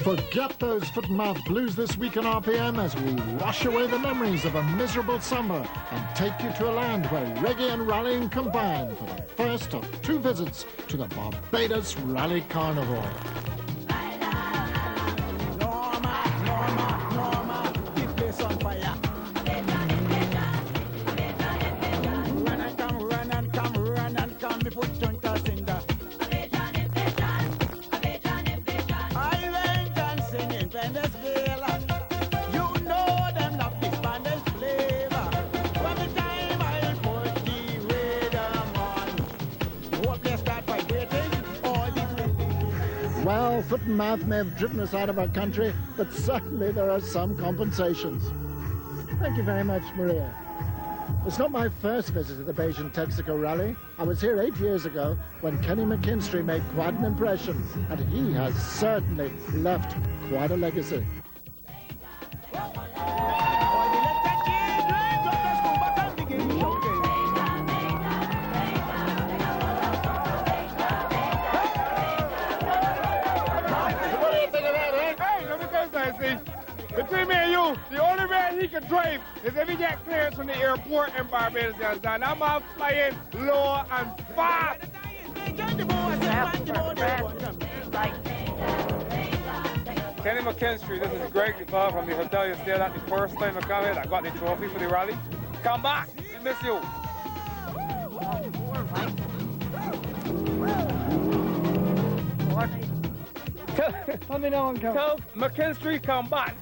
Forget those foot and mouth blues this week on RPM as we wash away the memories of a miserable summer and take you to a land where reggae and rallying combine for the first of 2 visits to the Barbados Rally Carnival. Well, foot and mouth may have driven us out of our country, but certainly there are some compensations. Thank you very much, Maria. It's not my first visit to the Bayesian Texaco Rally. I was here 8 years ago when Kenny McKinstry made quite an impression, and he has certainly left quite a legacy. Between me and you, the only way he can drive is if he get clearance from the airport in Barbados, and I'm out flying low and fast. Kenny McKinstry, this is Greg from the hotel you stayed at the first time I come here. I got the trophy for the rally. Come back, we miss you. Let me know when come. Tell McKinstry come back.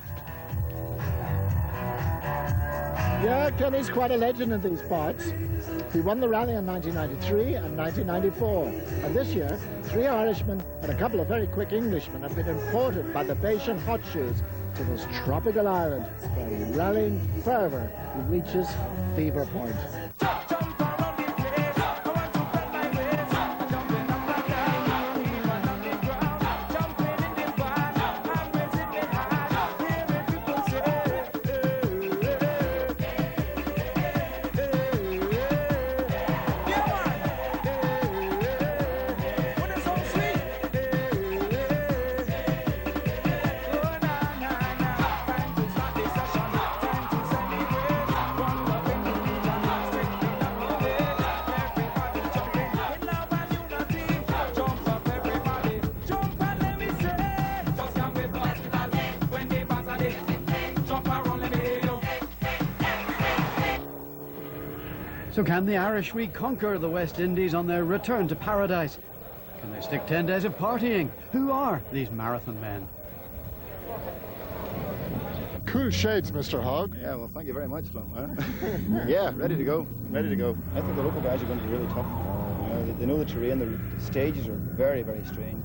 Yeah, Kenny's quite a legend in these parts. He won the rally in 1993 and 1994. And this year, 3 Irishmen and a couple of very quick Englishmen have been imported by the Bayesian Hot Shoes to this tropical island where rallying fervour reaches fever point. So can the Irish reconquer the West Indies on their return to paradise? Can they stick 10 days of partying? Who are these marathon men? Cool shades, Mr. Hogg. Yeah, well, thank you very much, Flo. Yeah, ready to go, ready to go. I think the local guys are going to be really tough. They know the terrain, the stages are very, very strange.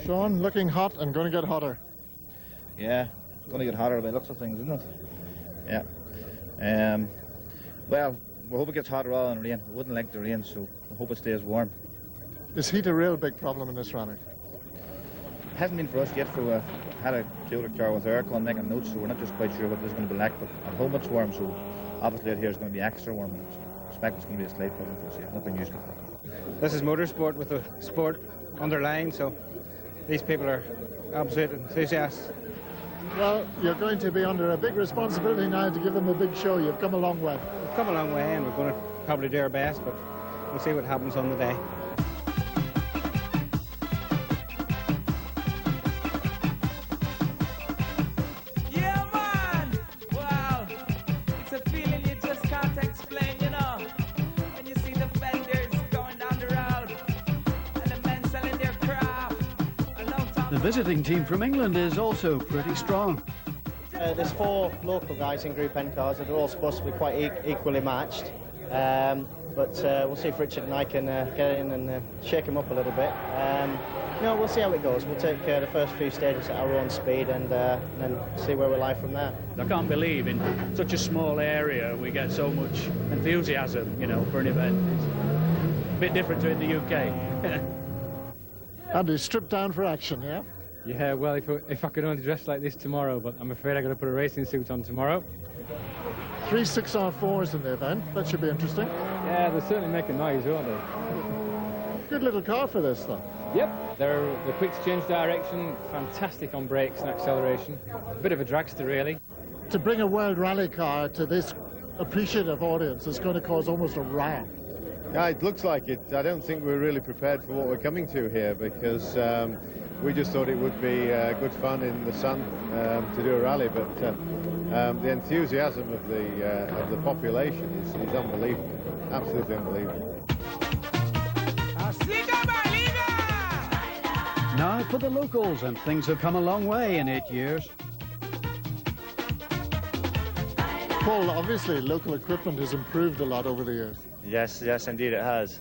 Sean, looking hot and going to get hotter. Yeah, it's going to get hotter by the looks of things, isn't it? Yeah. Well, we hope it gets hotter rather than rain. We wouldn't like the rain, so we hope it stays warm. Is heat a real big problem in this rally? It hasn't been for us yet, for had a cooler car with aircon making notes, so we're not just quite sure what this is going to be like, but at home it's warm, so obviously out here is going to be extra warm. I expect it's going to be a slight problem for us, yeah, nothing used to it. This is motorsport with the sport underlying, so these people are absolute enthusiasts. Well, you're going to be under a big responsibility now to give them a big show. You've come a long way. We've come a long way, and we're going to probably do our best, but we'll see what happens on the day. Yeah, man! Wow! It's a feeling you just can't explain, you know. When you see the vendors going down the road, and the men selling their craft. The visiting team from England is also pretty strong. There's 4 local guys in Group N cars that are all supposed to be quite equally matched. But we'll see if Richard and I can get in and shake him up a little bit. We'll see how it goes. We'll take the first few stages at our own speed and then see where we lie from there. I can't believe in such a small area we get so much enthusiasm, for an event. It's a bit different to in the UK. And he's stripped down for action, yeah? Yeah, well, if I could only dress like this tomorrow, but I'm afraid I've got to put a racing suit on tomorrow. 3 6R4s in the event. That should be interesting. Yeah, they'll certainly make a noise, won't they? Good little car for this, though. Yep, the quick to change direction, fantastic on brakes and acceleration. A bit of a dragster, really. To bring a World Rally car to this appreciative audience is going to cause almost a riot. Yeah, it looks like it. I don't think we're really prepared for what we're coming to here, because we just thought it would be good fun in the sun to do a rally, but the enthusiasm of the population is unbelievable, absolutely unbelievable. Now for the locals, and things have come a long way in 8 years. Paul, obviously local equipment has improved a lot over the years. Yes, indeed it has.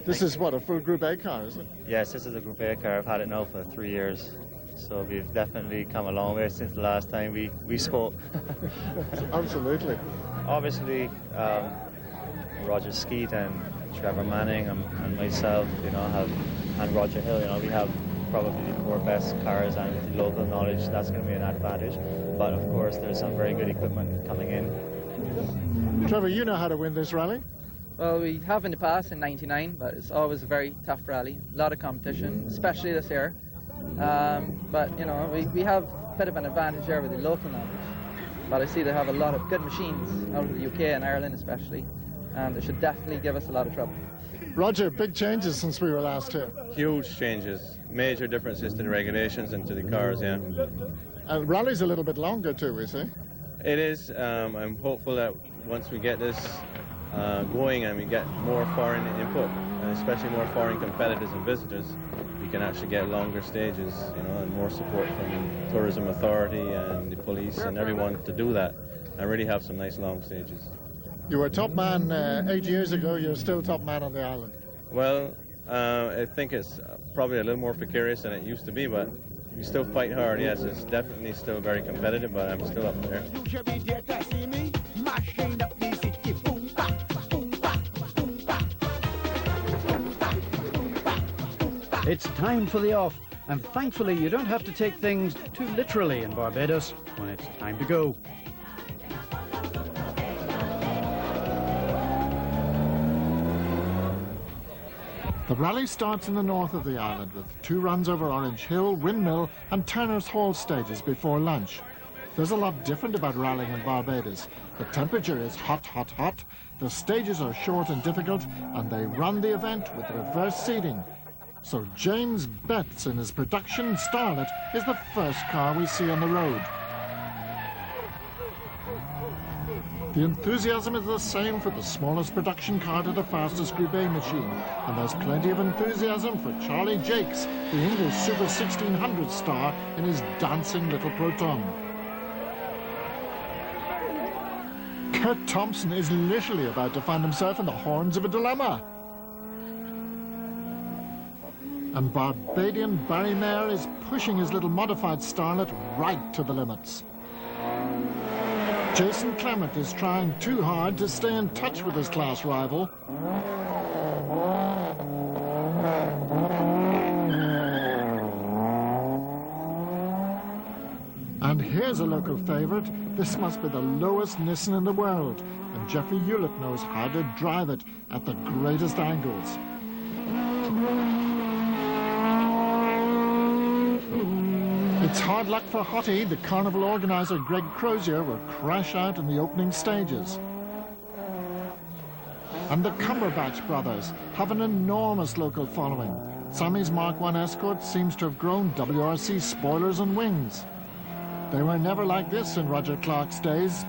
This is what, a full Group A car, is it? Yes, this is a Group A car. I've had it now for 3 years. So we've definitely come a long way since the last time we spoke. Absolutely. Obviously, Roger Skeet and Trevor Manning and myself, and Roger Hill, we have probably the 4 best cars, and with the local knowledge, that's going to be an advantage. But of course, there's some very good equipment coming in. Trevor, you know how to win this rally? Well, we have in the past in '99, but it's always a very tough rally. A lot of competition, especially this year. But we have a bit of an advantage there with the local knowledge. But I see they have a lot of good machines out of the UK and Ireland especially, and they should definitely give us a lot of trouble. Roger, big changes since we were last here. Huge changes, major differences to the regulations and to the cars, yeah. And rally's a little bit longer too, we see. It is. I'm hopeful that once we get this going and we get more foreign input, and especially more foreign competitors and visitors, we can actually get longer stages, and more support from Tourism Authority and the police and everyone to do that, and really have some nice long stages. You were top man 8 years ago, you're still top man on the island. Well, I think it's probably a little more precarious than it used to be, but we still fight hard. Yes, it's definitely still very competitive, but I'm still up there. It's time for the off, and thankfully you don't have to take things too literally in Barbados when it's time to go. The rally starts in the north of the island with 2 runs over Orange Hill, Windmill and Turner's Hall stages before lunch. There's a lot different about rallying in Barbados. The temperature is hot, hot, hot, the stages are short and difficult, and they run the event with reverse seating. So James Betts in his production Starlet is the first car we see on the road. The enthusiasm is the same for the smallest production car to the fastest Group A machine, and there's plenty of enthusiasm for Charlie Jakes, the English Super 1600 star, in his dancing little Proton. Kurt Thompson is literally about to find himself in the horns of a dilemma. And Barbadian Barry Mayer is pushing his little modified Starlet right to the limits. Jason Clement is trying too hard to stay in touch with his class rival. And here's a local favourite. This must be the lowest Nissan in the world, and Jeffrey Hewlett knows how to drive it at the greatest angles. It's hard luck for Hottie. The carnival organizer Greg Crozier will crash out in the opening stages. And the Cumberbatch brothers have an enormous local following. Sammy's Mark I Escort seems to have grown WRC spoilers and wings. They were never like this in Roger Clark's days.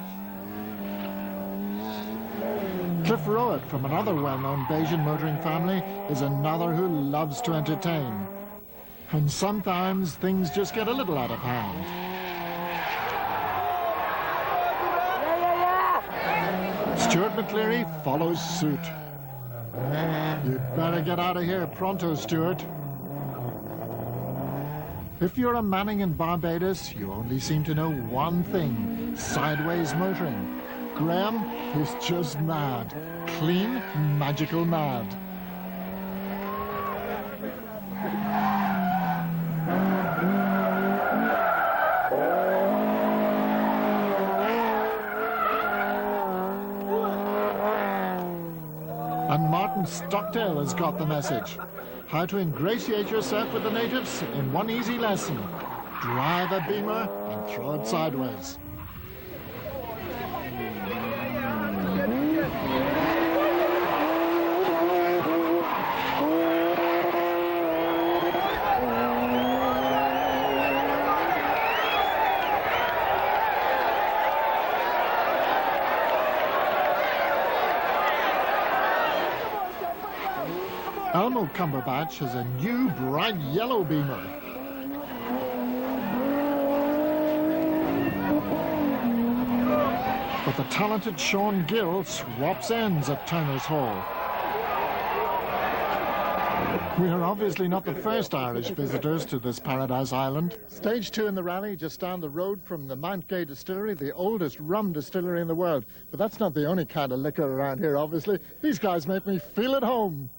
Cliff Rowett, from another well-known Bayesian motoring family, is another who loves to entertain. And sometimes things just get a little out of hand. Stuart McCleary follows suit. You'd better get out of here pronto, Stuart. If you're a Manning in Barbados, you only seem to know one thing: sideways motoring. Graham is just mad. Clean, magical mad. And Martin Stockdale has got the message. how to ingratiate yourself with the natives in one easy lesson. Drive a beamer and throw it sideways. Elmo Cumberbatch has a new bright yellow beamer. But the talented Sean Gill swaps ends at Turner's Hall. We are obviously not the first Irish visitors to this paradise island. Stage 2 in the rally, just down the road from the Mount Gay Distillery, the oldest rum distillery in the world. But that's not the only kind of liquor around here, obviously. These guys make me feel at home.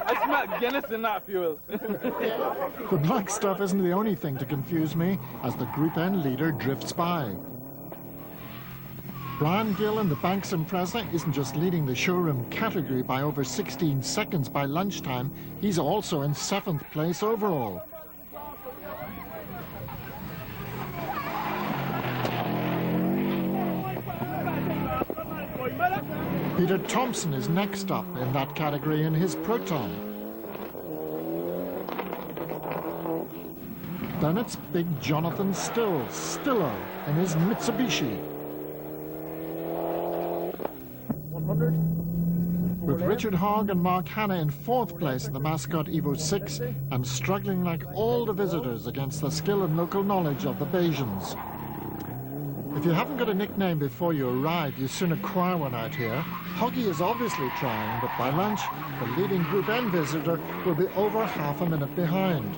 I smell Guinness in that fuel. The black stuff isn't the only thing to confuse me as the Group N leader drifts by. Brian Gill in the Banks Impreza isn't just leading the showroom category by over 16 seconds by lunchtime, he's also in 7th place overall. Peter Thompson is next up in that category in his Proton. Then it's big Jonathan Stillo in his Mitsubishi. 100. With Richard Hogg and Mark Hanna in 4th place in the Mascot Evo 6 and struggling like all the visitors against the skill and local knowledge of the Bajans. If you haven't got a nickname before you arrive, you soon acquire one out here. Hoggy is obviously trying, but by lunch, the leading Group N visitor will be over half a minute behind.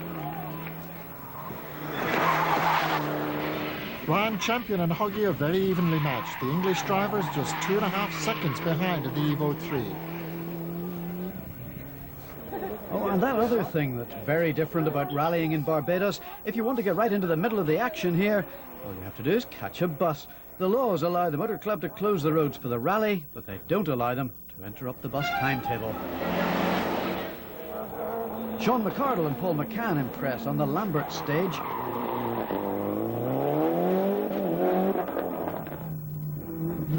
Ryan Champion and Hoggy are very evenly matched. The English drivers just 2.5 seconds behind in the Evo 3. Oh, and that other thing that's very different about rallying in Barbados, if you want to get right into the middle of the action here, all you have to do is catch a bus. The laws allow the motor club to close the roads for the rally, but they don't allow them to interrupt the bus timetable. Sean McCardle and Paul McCann impress on the Lambert stage.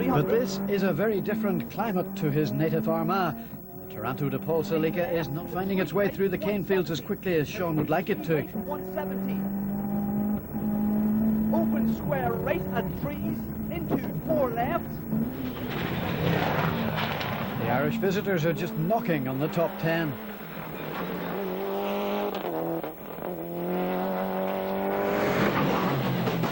But this is a very different climate to his native Armagh. The Taranto de Paul Salica is not finding its way through the cane fields as quickly as Sean would like it to. 170. Open square right at trees, into 4 left. The Irish visitors are just knocking on the top 10.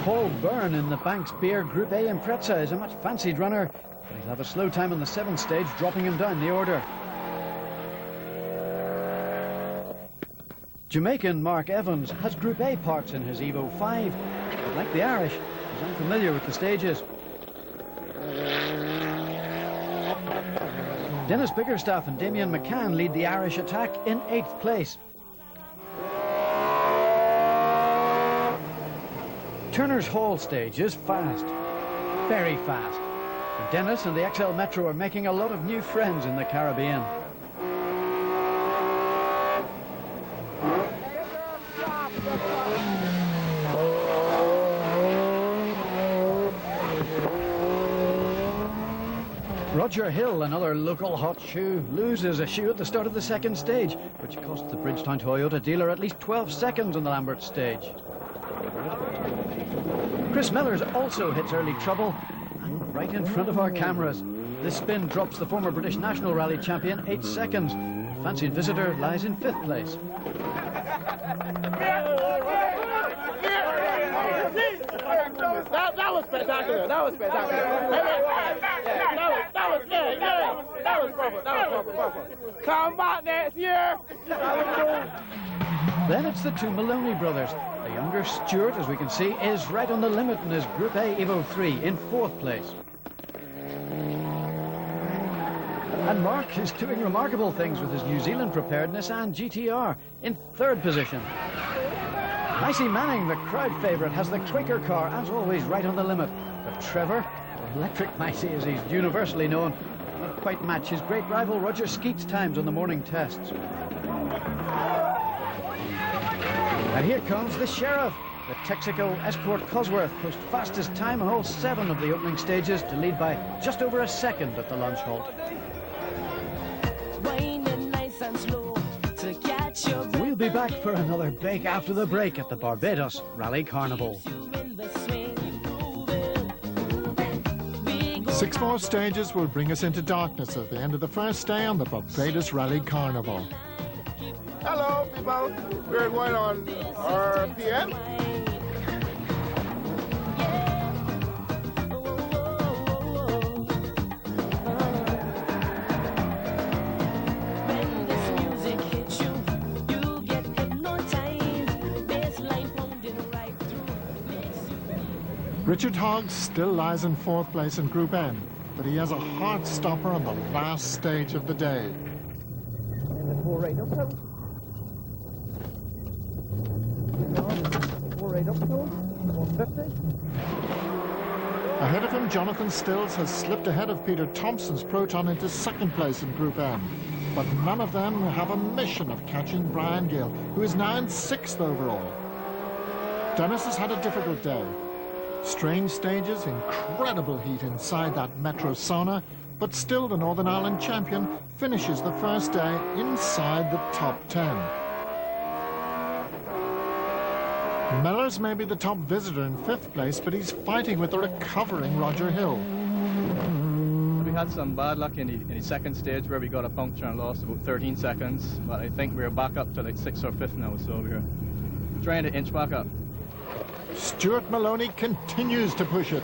Paul Byrne in the Banks Beer Group A Impreza is a much fancied runner, but he'll have a slow time on the 7th stage, dropping him down the order. Jamaican Mark Evans has Group A parts in his Evo 5, but like the Irish, he's unfamiliar with the stages. Dennis Biggerstaff and Damien McCann lead the Irish attack in 8th place. Turner's Hall stage is fast, very fast. And Dennis and the XL Metro are making a lot of new friends in the Caribbean. Roger Hill, another local hot shoe, loses a shoe at the start of the 2nd stage, which cost the Bridgetown Toyota dealer at least 12 seconds on the Lambert stage. Chris Mellors also hits early trouble, and right in front of our cameras. This spin drops the former British National Rally champion 8 seconds. The fancied visitor lies in 5th place. That was spectacular. That was spectacular. That was perfect. Come back next year. Then it's the two Maloney brothers. The younger Stuart, as we can see, is right on the limit in his Group A Evo 3 in 4th place. And Mark is doing remarkable things with his New Zealand prepared Nissan GTR in 3rd position. Micey Manning, the crowd favourite, has the Quaker car, as always, right on the limit. But Trevor, or Electric Micey as he's universally known, not quite match his great rival Roger Skeet's times on the morning tests. And here comes the Sheriff. The Texaco Escort Cosworth posts fastest time on all 7 of the opening stages to lead by just over a second at the lunch halt. We'll be back for another bake after the break at the Barbados Rally Carnival. 6 more stages will bring us into darkness at the end of the first day on the Barbados Rally Carnival. Hello, people. We're going on RPM. Richard Hoggs still lies in 4th place in Group N, but he has a hard stopper on the last stage of the day. In the 4 right uphill. 4 right uphill. 150. Ahead of him, Jonathan Stills has slipped ahead of Peter Thompson's Proton into 2nd place in Group N. But none of them have a mission of catching Brian Gill, who is now in 6th overall. Dennis has had a difficult day. Strange stages, incredible heat inside that metro sauna, but still the Northern Ireland champion finishes the first day inside the top 10. Mellors may be the top visitor in 5th place, but he's fighting with the recovering Roger Hill. We had some bad luck in the 2nd stage where we got a puncture and lost about 13 seconds, but I think we're back up to like 6th or 5th now, so we're trying to inch back up. Stuart Maloney continues to push it.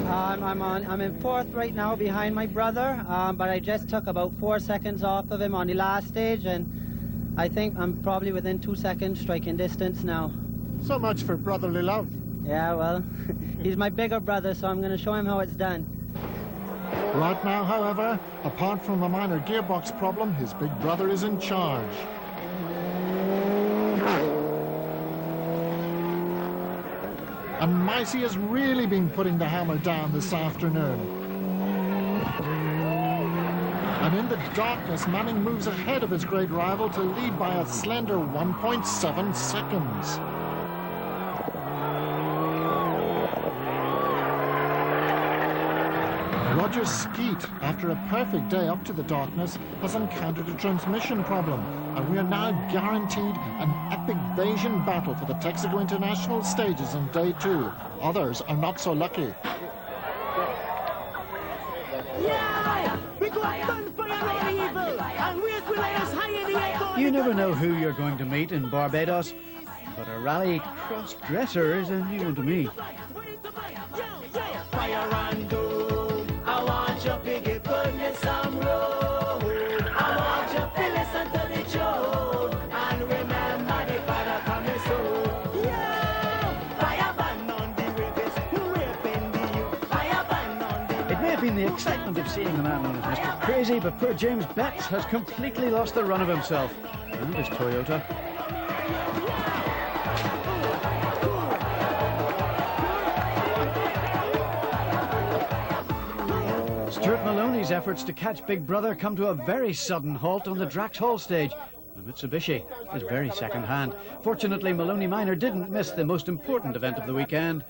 I'm in 4th right now behind my brother, but I just took about 4 seconds off of him on the last stage, and I think I'm probably within 2 seconds striking distance now. So much for brotherly love. Yeah, well, he's my bigger brother, so I'm going to show him how it's done. Right now, however, apart from a minor gearbox problem, his big brother is in charge. And Micey has really been putting the hammer down this afternoon. And in the darkness, Manning moves ahead of his great rival to lead by a slender 1.7 seconds. Roger Skeet, after a perfect day up to the darkness, has encountered a transmission problem, and we are now guaranteed an epic Bayesian battle for the Texaco International stages in day 2. Others are not so lucky. You never know who you're going to meet in Barbados, but a rally cross-dresser is a new one to me. I want your piggy put me some road. I want you to listen to the tune and remember the father coming soon. Yeah, fire ban on the rapists who raping the youth. Fire ban on the. It may have been the excitement of seeing the man known as Mr. Crazy, but poor James Betts has completely lost the run of himself. And his Toyota. Stuart Maloney's efforts to catch Big Brother come to a very sudden halt on the Drax Hall stage. The Mitsubishi is very second-hand. Fortunately, Maloney Minor didn't miss the most important event of the weekend,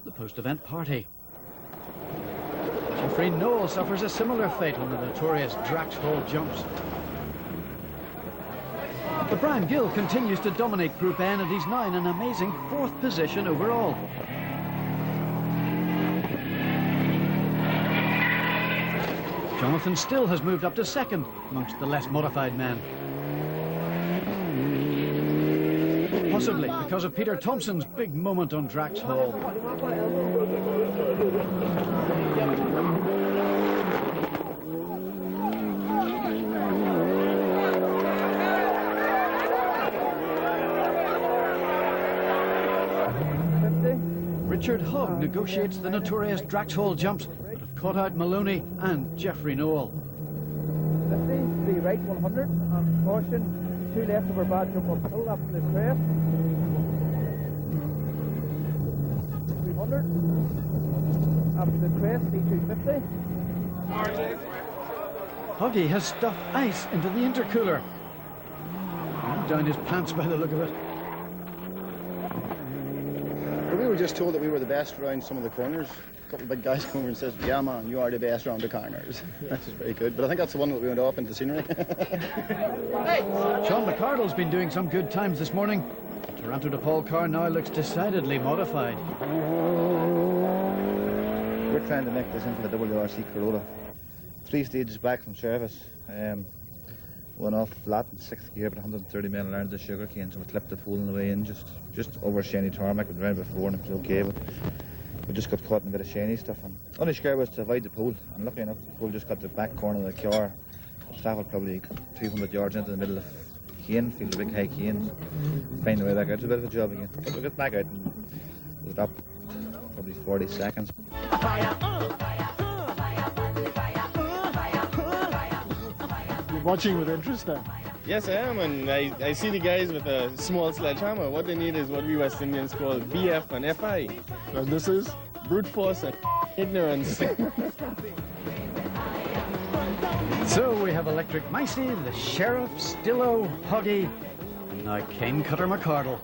the post-event party. Jeffrey Noel suffers a similar fate on the notorious Drax Hall jumps. But Brian Gill continues to dominate Group N, and he's now in an amazing 4th position overall. Jonathan Still has moved up to 2nd amongst the less modified men. Possibly because of Peter Thompson's big moment on Drax Hall. Richard Hogg negotiates the notorious Drax Hall jumps, but have caught out Maloney and Jeffrey Noel. 50, 3 right, 100, and caution, 2 left over bad jump uphill after the crest. 300, after the crest, D250. Hoggy has stuffed ice into the intercooler. And down his pants by the look of it. We were just told that we were the best around some of the corners. A couple of big guys come over and says, yeah man, you are the best around the corners. That's very good. But I think that's the one that we went off into the scenery. Sean McCardle's been doing some good times this morning. The Toronto to Paul car now looks decidedly modified. We're trying to make this into the WRC Corolla. 3 stages back from service. Went off flat in 6th gear, but 130 mile an hour into the sugar cane, so we clipped the pole on the way in, just over shiny tarmac. We'd ran before and it was okay, but we just got caught in a bit of shiny stuff. And only scare was to avoid the pole, and luckily enough, the pole just got the back corner of the car. It travelled probably 200 yards into the middle of the cane, feels a big high cane. Find the way back out, it's a bit of a job again. But we got back out and we dropped probably 40 seconds. You're watching with interest then? Yes, I am, and I see the guys with a small sledgehammer. What they need is what we West Indians call BF and FI. And this is? Brute force and ignorance. So we have Electric Micey, the Sheriff, Stillo, Hoggy, and now Cane Cutter McCardle.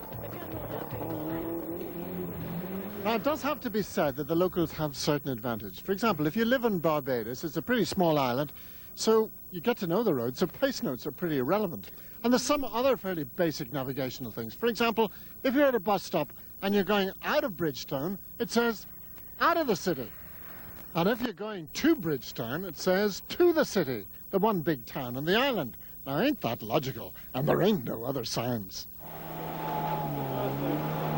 Now, it does have to be said that the locals have certain advantage. For example, if you live in Barbados, it's a pretty small island, so you get to know the road, so place notes are pretty irrelevant. And there's some other fairly basic navigational things. For example, if you're at a bus stop and you're going out of Bridgetown, it says, out of the city. And if you're going to Bridgetown, it says, to the city, the one big town on the island. Now, ain't that logical? And there ain't no other signs.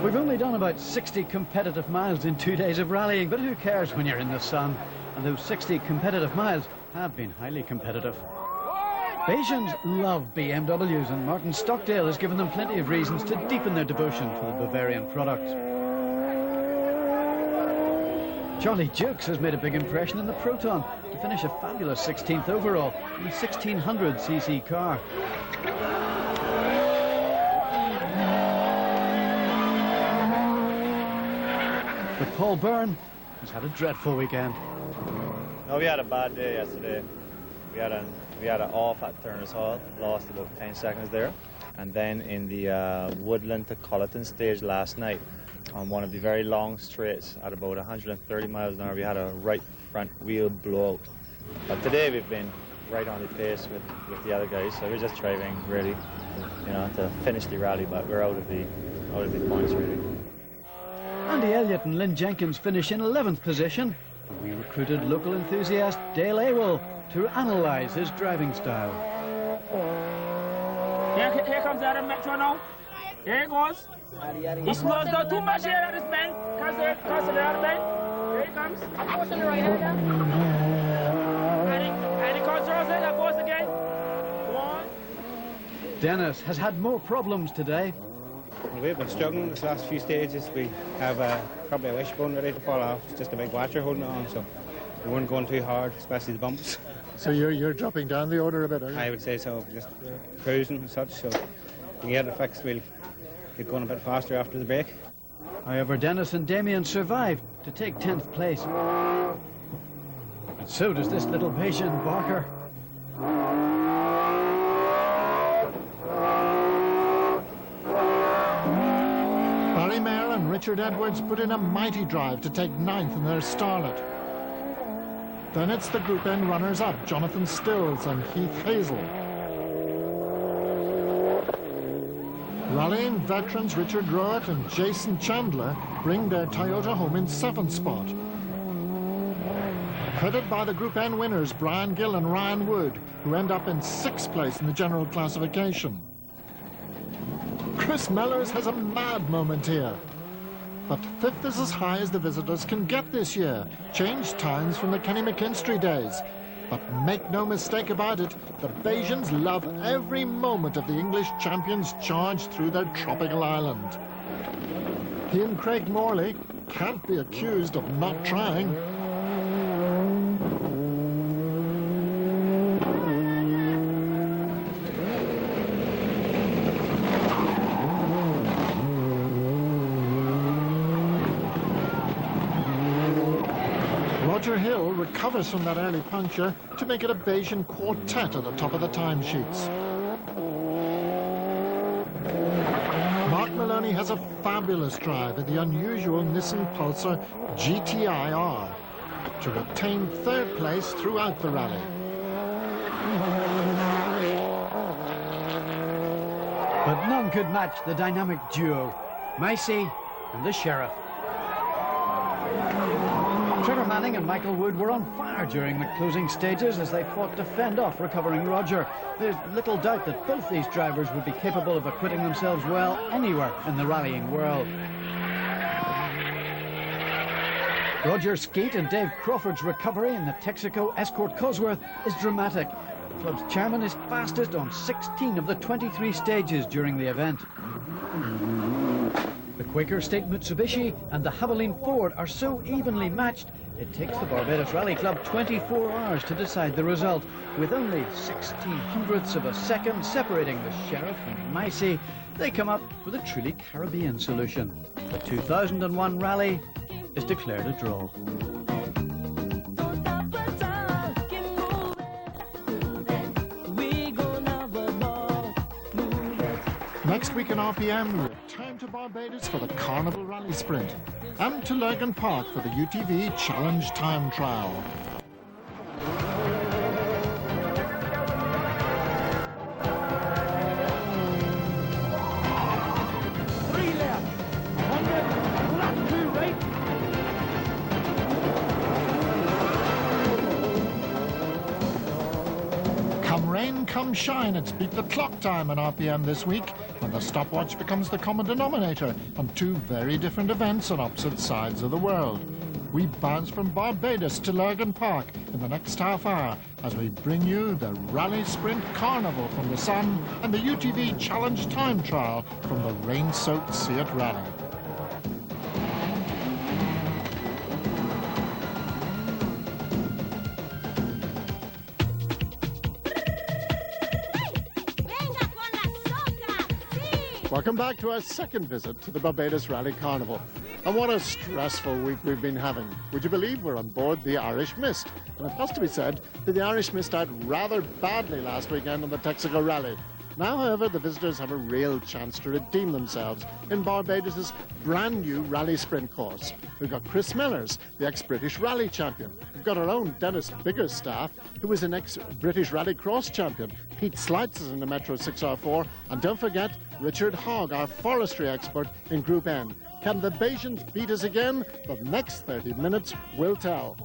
We've only done about 60 competitive miles in 2 days of rallying, but who cares when you're in the sun? And those 60 competitive miles have been highly competitive. Bajans love BMWs, and Martin Stockdale has given them plenty of reasons to deepen their devotion to the Bavarian product. Charlie Jukes has made a big impression in the Proton to finish a fabulous 16th overall in a 1600cc car. But Paul Byrne has had a dreadful weekend. No, we had a bad day yesterday. We had an off at Turner's Hall, lost about 10 seconds there. And then in the Woodland to Culleton stage last night, on one of the very long straights at about 130 miles an hour, we had a right front wheel blowout. But today we've been right on the pace with the other guys, so we're just driving really, to finish the rally, but we're out of the points really. Andy Elliott and Lynn Jenkins finish in 11th position. We recruited local enthusiast Dale Awell to analyse his driving style. Here comes Adam Metro now. Here he goes. He slows down too much here at this bend. Consider the other bend. Here he comes. I was on the right hand now. And he controls it. That goes again. One. Dennis has had more problems today. Well, we've been struggling this last few stages. We have probably a wishbone ready to fall off. It's just a big watcher holding it on, so we weren't going too hard, especially the bumps. So you're dropping down the order a bit, are you? I would say so, just cruising and such, so if we can get it fixed, we'll get going a bit faster after the break. However, Dennis and Damien survived to take 10th place. And so does this little Bajan Barker. Barry Mayer and Richard Edwards put in a mighty drive to take 9th in their Starlet. Then it's the Group N runners-up, Jonathan Stills and Heath Hazel. Rallying veterans Richard Rowett and Jason Chandler bring their Toyota home in 7th spot. Headed by the Group N winners, Brian Gill and Ryan Wood, who end up in 6th place in the general classification. Chris Mellors has a mad moment here. But 5th is as high as the visitors can get this year. Changed times from the Kenny McKinstry days. But make no mistake about it, the Bajans love every moment of the English champions' charge through their tropical island. He and Craig Morley can't be accused of not trying. Roger Hill recovers from that early puncture to make it a Bayesian quartet at the top of the timesheets. Mark Maloney has a fabulous drive in the unusual Nissan Pulsar GTI-R to retain third place throughout the rally. But none could match the dynamic duo, Macy and the Sheriff. Trevor Manning and Michael Wood were on fire during the closing stages as they fought to fend off recovering Roger. There's little doubt that both these drivers would be capable of acquitting themselves well anywhere in the rallying world. Roger Skeet and Dave Crawford's recovery in the Texaco Escort Cosworth is dramatic. The club's chairman is fastest on 16 of the 23 stages during the event. The Quaker State Mitsubishi and the Haviland Ford are so evenly matched, it takes the Barbados Rally Club 24 hours to decide the result. With only 16/100ths of a second separating the Sheriff and Macy, they come up with a truly Caribbean solution. The 2001 rally is declared a draw. Next week in RPM, we return to Barbados for the Carnival Rally Sprint and to Lurgan Park for the UTV Challenge Time Trial. Come shine, it's beat the clock time on RPM this week, when the stopwatch becomes the common denominator on two very different events on opposite sides of the world. We bounce from Barbados to Lurgan Park in the next half hour as we bring you the Rally Sprint Carnival from the sun and the UTV Challenge Time Trial from the rain-soaked Seat Rally. Welcome back to our second visit to the Barbados Rally Carnival. And what a stressful week we've been having. Would you believe we're on board the Irish Mist? And it has to be said that the Irish missed out rather badly last weekend on the Texaco Rally. Now, however, the visitors have a real chance to redeem themselves in Barbados' brand new rally sprint course. We've got Chris Mellors, the ex-British rally champion. We've got our own Dennis Biggerstaff, who was an ex-British rally cross champion. Pete Slites is in the Metro 6R4. And don't forget, Richard Hogg, our forestry expert in Group N. Can the Bayesians beat us again? The next 30 minutes will tell.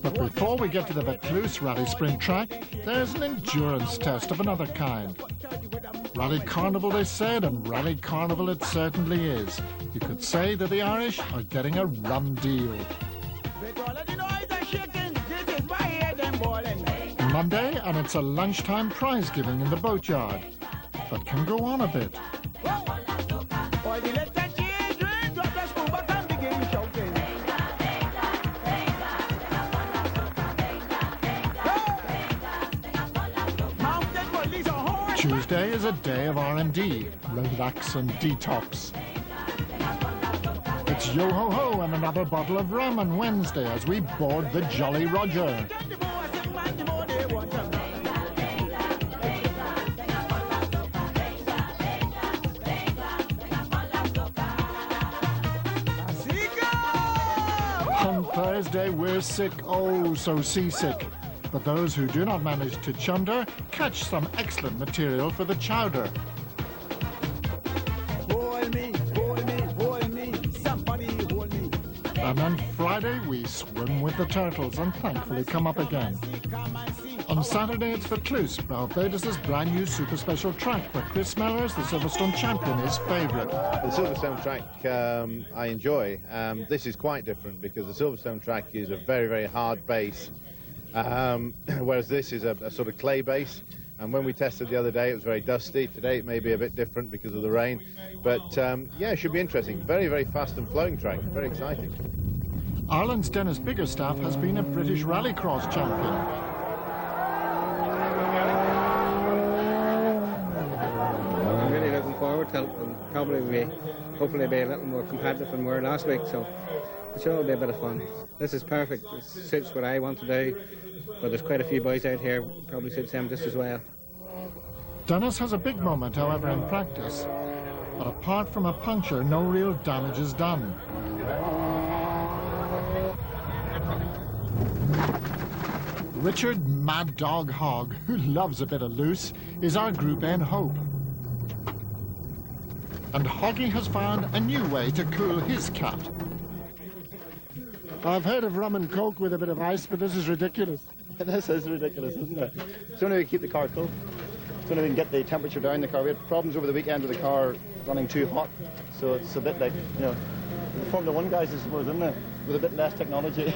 But before we get to the Vaucluse Rally Sprint track, there's an endurance test of another kind. Rally Carnival, they said, and Rally Carnival it certainly is. You could say that the Irish are getting a run deal. Monday, and it's a lunchtime prize giving in the boatyard. But can go on a bit. Tuesday is a day of R&D, relax and detox. It's yo-ho-ho and another bottle of rum on Wednesday as we board the Jolly Roger. On Thursday, we're sick, oh so seasick. But those who do not manage to chunder catch some excellent material for the chowder. Hold me, somebody hold me. And on Friday, we swim with the turtles and thankfully come up again. On Saturday, it's Vaucluse, Barbados' brand new super special track, where Chris Mellors, the Silverstone champion, is favourite. The Silverstone track I enjoy. This is quite different because the Silverstone track is a very, very hard base. Whereas this is a sort of clay base, and when we tested the other day it was very dusty. Today it may be a bit different because of the rain, but yeah, it should be interesting. Very, very fast and flowing track, very exciting. Ireland's Dennis Biggerstaff has been a British rallycross champion. I'm really looking forward to it, and hopefully be a little more competitive than we were last week, so I'm sure it'll be a bit of fun. This is perfect. It suits what I want to do, but there's quite a few boys out here probably suits them just as well. Dennis has a big moment, however, in practice. But apart from a puncture, no real damage is done. Richard Mad Dog Hogg, who loves a bit of loose, is our Group N hope. And Hoggy has found a new way to cool his cat. I've heard of rum and coke with a bit of ice, but this is ridiculous. This is ridiculous, isn't it? It's the only way to keep the car cool. It's the only way to get the temperature down in the car. We had problems over the weekend with the car running too hot, so it's a bit like, you know, the Formula 1 guys, I suppose, isn't it? With a bit less technology.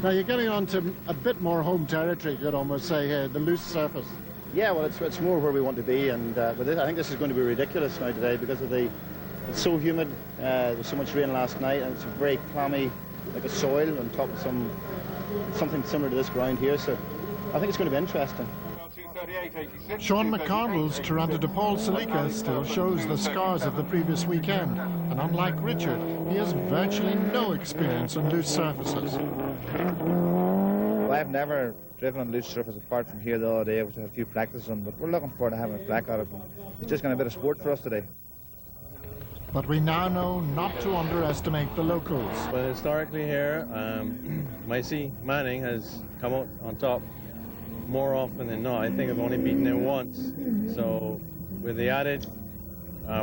Now you're getting on to a bit more home territory, you could almost say here, the loose surface. Yeah, well, it's more where we want to be, and with this, I think this is going to be ridiculous now today because of it's so humid. There was so much rain last night, and it's very clammy, like a soil on top of something similar to this ground here. So I think it's going to be interesting. Sean McCardle's Toronto to Paul Salika still shows the scars of the previous weekend, and unlike Richard, he has virtually no experience on loose surfaces. Well, I've never driven on loose surface apart from here the other day, which I had a few practices on, but we're looking forward to having a crack at it. It's just going to be a bit of sport for us today. But we now know not to underestimate the locals. Well, historically here, Micey Manning has come out on top more often than not. I think I've only beaten him once. So with the added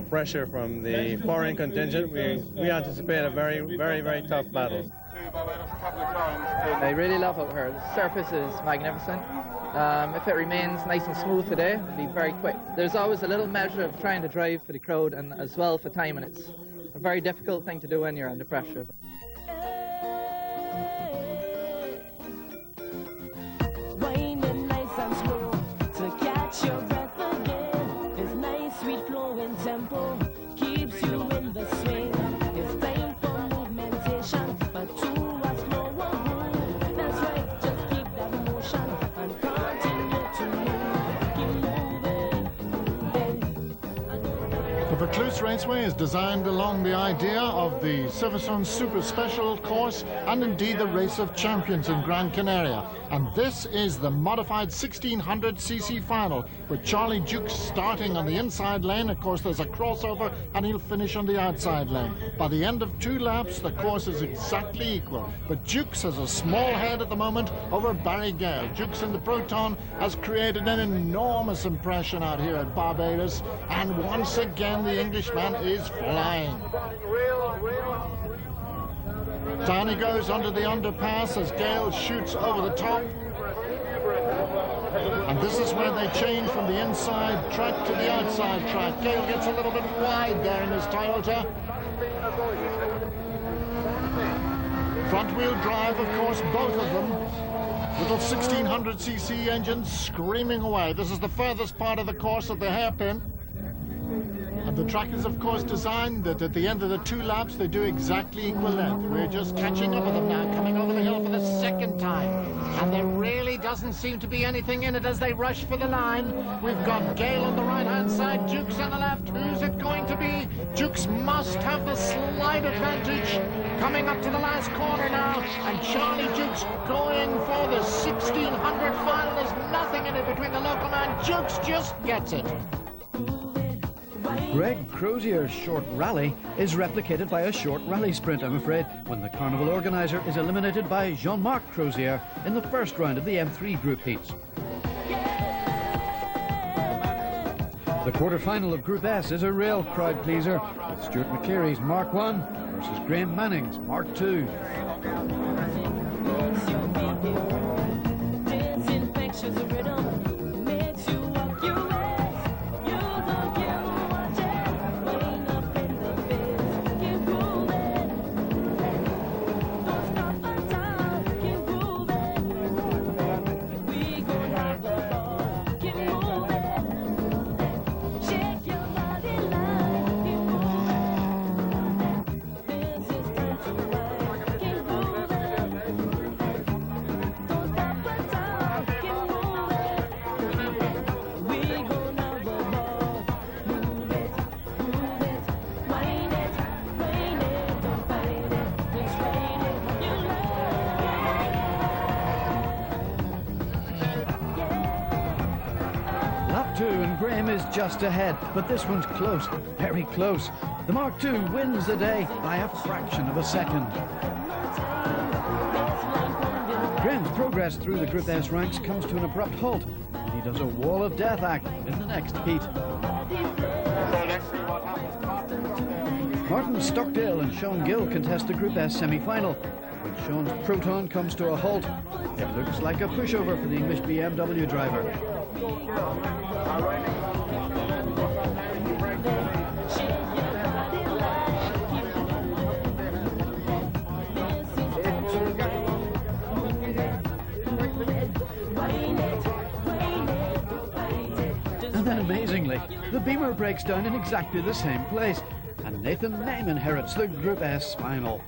pressure from the foreign contingent, we anticipate a very, very, very tough battle. I really love out here. The surface is magnificent. If it remains nice and smooth today, it'll be very quick. There's always a little measure of trying to drive for the crowd and as well for time, and it's a very difficult thing to do when you're under pressure. Winding nice and slow to catch your breath again. This nice sweet flowing tempo keeps you in the swing. It's time for movementation, but to a slower groove. That's right, just keep that motion and continue to move. Keep moving. The Vaucluse Raceway is designed along the idea of the Silverstone Super Special course and indeed the Race of Champions in Gran Canaria. And this is the modified 1600cc final with Charlie Dukes starting on the inside lane. Of course, there's a crossover and he'll finish on the outside lane. By the end of 2 laps, the course is exactly equal. But Dukes has a small head at the moment over Barry Gale. Dukes in the Proton has created an enormous impression out here at Barbados. And once again, the Englishman is flying. Down he goes under the underpass as Gale shoots over the top. And this is where they change from the inside track to the outside track. Gale gets a little bit wide there in his Toyota. Front wheel drive, of course, both of them. Little 1600cc engines screaming away. This is the furthest part of the course of the hairpin. And the track is, of course, designed that at the end of the 2 laps, they do exactly equal length. We're just catching up with them now, coming over the hill for the second time. And there really doesn't seem to be anything in it as they rush for the line. We've got Gale on the right-hand side, Dukes on the left. Who's it going to be? Dukes must have the slight advantage. Coming up to the last corner now, and Charlie Dukes going for the 1600 final. There's nothing in it between the local man. Dukes just gets it. Greg Crozier's short rally is replicated by a short rally sprint, I'm afraid, when the carnival organiser is eliminated by Jean-Marc Crozier in the first round of the M3 group heats. The quarter-final of Group S is a real crowd pleaser, with Stuart McCleary's Mark 1 versus Graham Manning's Mark 2. just ahead, but this one's close, very close. The Mark II wins the day by a fraction of a second. Graham's progress through the Group S ranks comes to an abrupt halt, and he does a wall of death act in the next heat. Martin Stockdale and Sean Gill contest the Group S semi-final. When Sean's Proton comes to a halt, it looks like a pushover for the English BMW driver. And then amazingly, the Beamer breaks down in exactly the same place, and Nathan Name inherits the Group S final.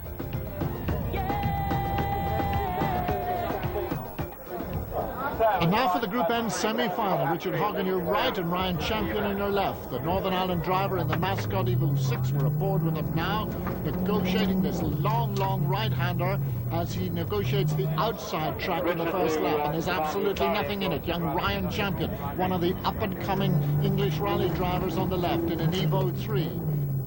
And now for the Group N semi-final. Richard Hogg on your right and Ryan Champion on your left. The Northern Ireland driver and the Mascot Evo 6 were aboard with him now, negotiating this long right-hander as he negotiates the outside track in the first lap. And there's absolutely nothing in it. Young Ryan Champion, one of the up-and-coming English rally drivers on the left in an Evo 3.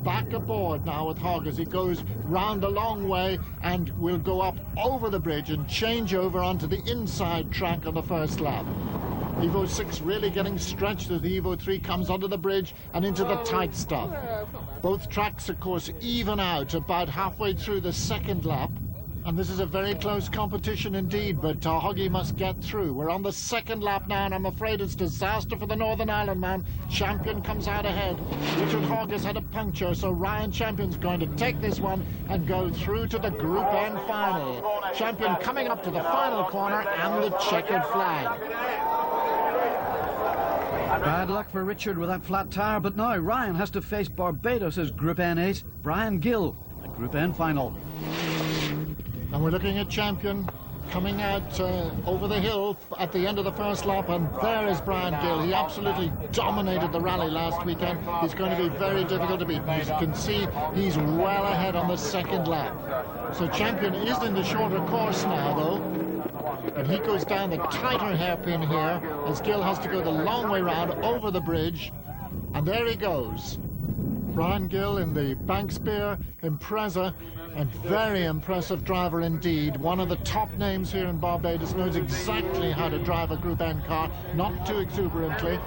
Back aboard now with Hogg as he goes round a long way and will go up over the bridge and change over onto the inside track on the first lap. Evo 6 really getting stretched as the Evo 3 comes onto the bridge and into the tight stuff. Both tracks, of course, even out about halfway through the second lap. And this is a very close competition indeed, but Hoggy must get through. We're on the second lap now, and I'm afraid it's disaster for the Northern Ireland man. Champion comes out ahead. Richard Hogg has had a puncture, so Ryan Champion's going to take this one and go through to the Group N final. Champion coming up to the final corner and the checkered flag. Bad luck for Richard with that flat tyre, but now Ryan has to face Barbados' Group N ace, Brian Gill, in the Group N final. And we're looking at Champion coming out over the hill at the end of the first lap, and there is Brian Gill. He absolutely dominated the rally last weekend. He's going to be very difficult to beat. As you can see, he's well ahead on the second lap. So Champion is in the shorter course now, though. And he goes down the tighter hairpin here, as Gill has to go the long way round over the bridge. And there he goes. Brian Gill in the Bankspear Impreza, a very impressive driver indeed. One of the top names here in Barbados, knows exactly how to drive a Group N car, not too exuberantly.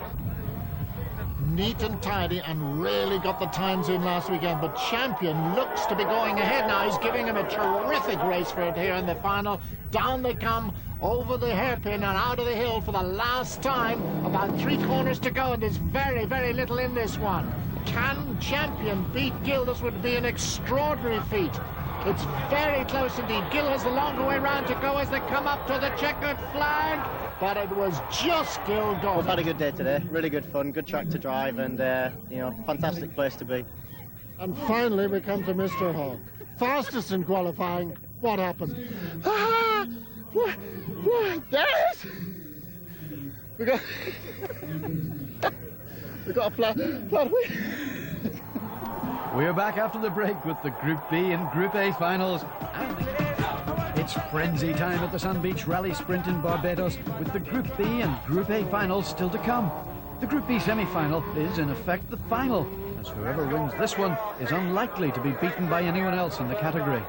Neat and tidy, and really got the times in last weekend. But Champion looks to be going ahead now. He's giving him a terrific race for it here in the final. Down they come over the hairpin and out of the hill for the last time. About 3 corners to go, and there's very, very little in this one. Can Champion beat Gill? This would be an extraordinary feat. It's very close indeed. Gill has the longer way round to go as they come up to the checkered flag, but it was just Gill gone. We've had a good day today. Really good fun, good track to drive, and you know, fantastic place to be. And finally we come to Mr. Hogg. Fastest in qualifying. What happened? What? There it is! We got a flat wheel. We're back after the break with the Group B and Group A finals. It's frenzy time at the Sun Beach Rally Sprint in Barbados, with the Group B and Group A finals still to come. The Group B semi-final is in effect the final, as whoever wins this one is unlikely to be beaten by anyone else in the category.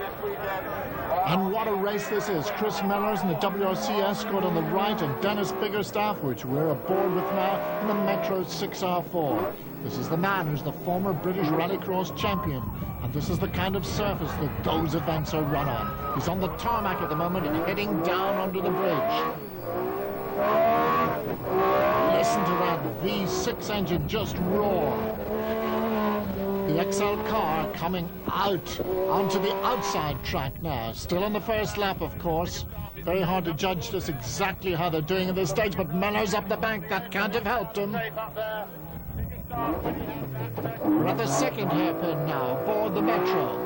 And what a race this is. Chris Mellors in the WRC Escort on the right, and Dennis Biggerstaff, which we're aboard with now, in the Metro 6R4. This is the man who's the former British Rallycross champion, and this is the kind of surface that those events are run on. He's on the tarmac at the moment and heading down onto the bridge. Listen to that V6 engine just roar. The XL car coming out onto the outside track now. Still on the first lap, of course. Very hard to judge just exactly how they're doing at this stage, but Mellors up the bank. That can't have helped him. We're at the second hairpin now, aboard the Metro.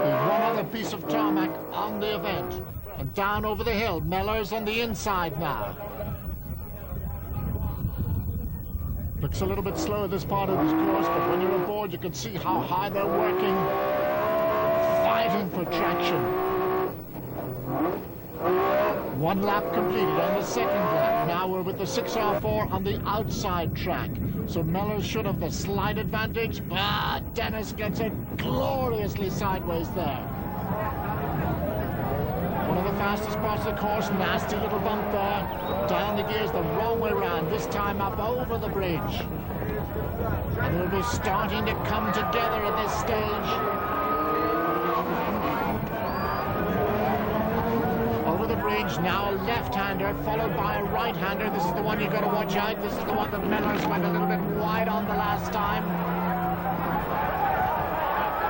There's one other piece of tarmac on the event. And down over the hill, Mellors on the inside now. Looks a little bit slow at this part of this course, but when you're aboard, you can see how hard they're working, fighting for traction. One lap completed on the second lap. Now we're with the 6R4 on the outside track. So Mellors should have the slight advantage, but Dennis gets it gloriously sideways there. One of the fastest parts of the course, nasty little bump there. Down the gears the wrong way round, this time up over the bridge. And they'll be starting to come together at this stage. Over the bridge, now a left-hander, followed by a right-hander. This is the one you've got to watch out. This is the one that Mellors went a little bit wide on the last time.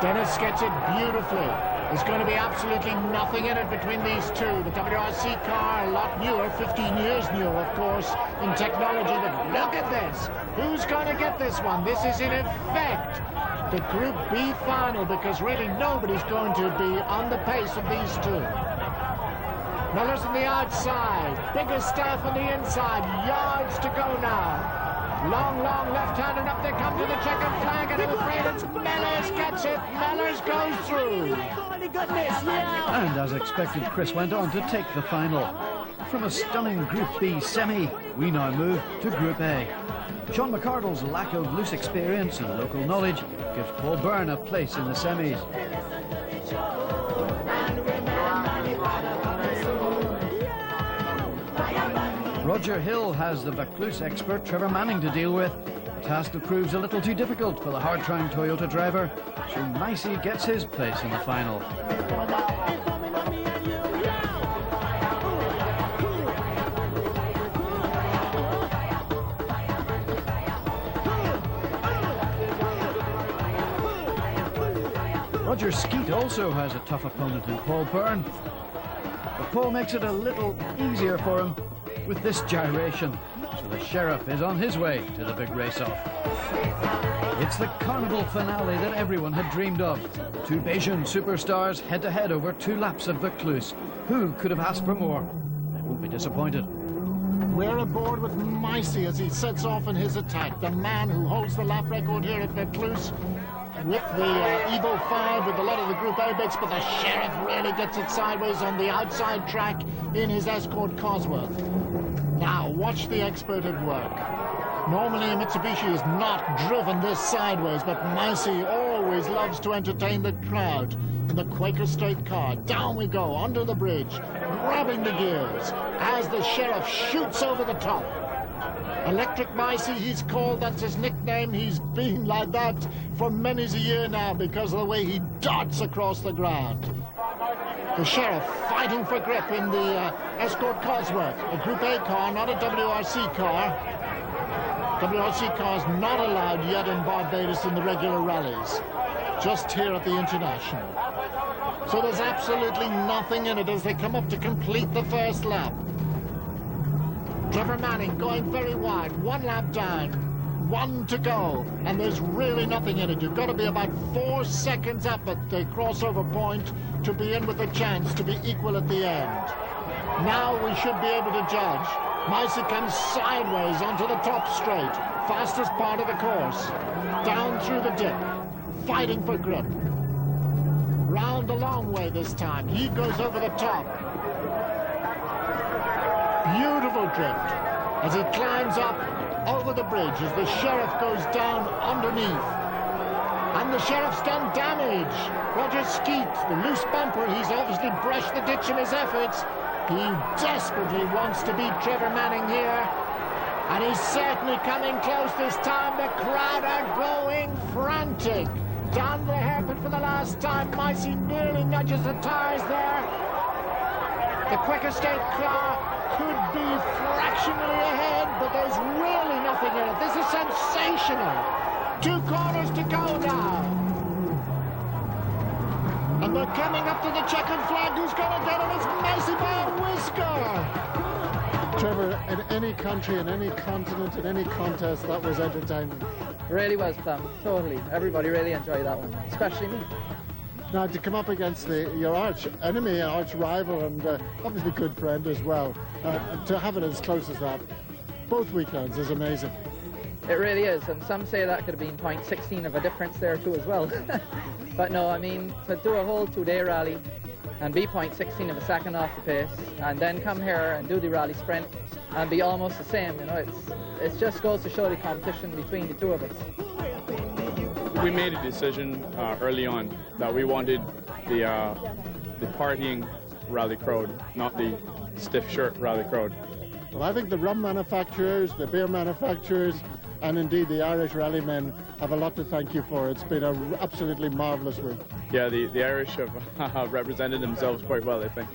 Dennis gets it beautifully. There's going to be absolutely nothing in it between these two. The WRC car, a lot newer, 15 years newer, of course, in technology. But look at this. Who's going to get this one? This is, in effect, the Group B final, because really nobody's going to be on the pace of these two. Mellors on the outside. Bigger staff on the inside. Yards to go now. Long left-hander, and up they come to the checkered flag, and I'm afraid it's Mellors gets it. Mellors goes through. And as expected, Chris went on to take the final. From a stunning Group B semi, we now move to Group A. Sean McCardle's lack of loose experience and local knowledge gives Paul Byrne a place in the semis. Roger Hill has the Vaucluse expert Trevor Manning to deal with. A task that proves a little too difficult for the hard-trying Toyota driver, so Micey gets his place in the final. Roger Skeet also has a tough opponent in Paul Byrne, but Paul makes it a little easier for him with this gyration, so the Sheriff is on his way to the big race-off. It's the carnival finale that everyone had dreamed of. Two Bayesian superstars head-to-head over 2 laps at Vaucluse. Who could have asked for more? They won't be disappointed. We're aboard with Micey as he sets off in his attack. The man who holds the lap record here at Vaucluse with the Evo 5 with a lot of the Group A bits, but the Sheriff really gets it sideways on the outside track in his Escort Cosworth. Now, watch the expert at work. Normally, a Mitsubishi is not driven this sideways, but Micey always loves to entertain the crowd. In the Quaker Straight car, down we go, under the bridge, grabbing the gears, as the Sheriff shoots over the top. Electric Micey, he's called, that's his nickname. He's been like that for many a year now because of the way he darts across the ground. The Sheriff fighting for grip in the Escort Cosworth, a Group A car, not a WRC car. WRC cars not allowed yet in Barbados in the regular rallies, just here at the International. So there's absolutely nothing in it as they come up to complete the first lap. Trevor Manning going very wide, 1 lap down, 1 to go, and there's really nothing in it. You've got to be about 4 seconds up at the crossover point to be in with a chance to be equal at the end. Now we should be able to judge. Micey comes sideways onto the top straight, fastest part of the course, down through the dip, fighting for grip. Round the long way this time. He goes over the top. Beautiful drift as he climbs up over the bridge as the Sheriff goes down underneath. And the Sheriff's done damage. Roger Skeet, the loose bumper, he's obviously brushed the ditch in his efforts. He desperately wants to beat Trevor Manning here. And he's certainly coming close this time. The crowd are going frantic. Down the hairpin for the last time. Micey nearly nudges the tires there. The Quaker State car could be fractionally ahead, but there's really nothing in it. This is sensational. 2 corners to go now. And they're coming up to the checkered flag. Who's going to get him? It's Micey by a whisker. Trevor, in any country, in any continent, in any contest, that was entertainment. It really was, Tom. Totally. Everybody really enjoyed that one, especially me. Now, to come up against your arch enemy, arch rival, and obviously good friend as well, to have it as close as that, both weekends, is amazing. It really is, and some say that could have been 0.16 of a difference there too as well. But no, I mean, to do a whole 2-day rally, and be 0.16 of a second off the pace, and then come here and do the rally sprint and be almost the same. You know, it just goes to show the competition between the two of us. We made a decision early on that we wanted the partying rally crowd, not the stiff shirt rally crowd. Well, I think the rum manufacturers, the beer manufacturers, and indeed the Irish rallymen have a lot to thank you for. It's been an absolutely marvellous week. Yeah, the Irish have represented themselves quite well, I think.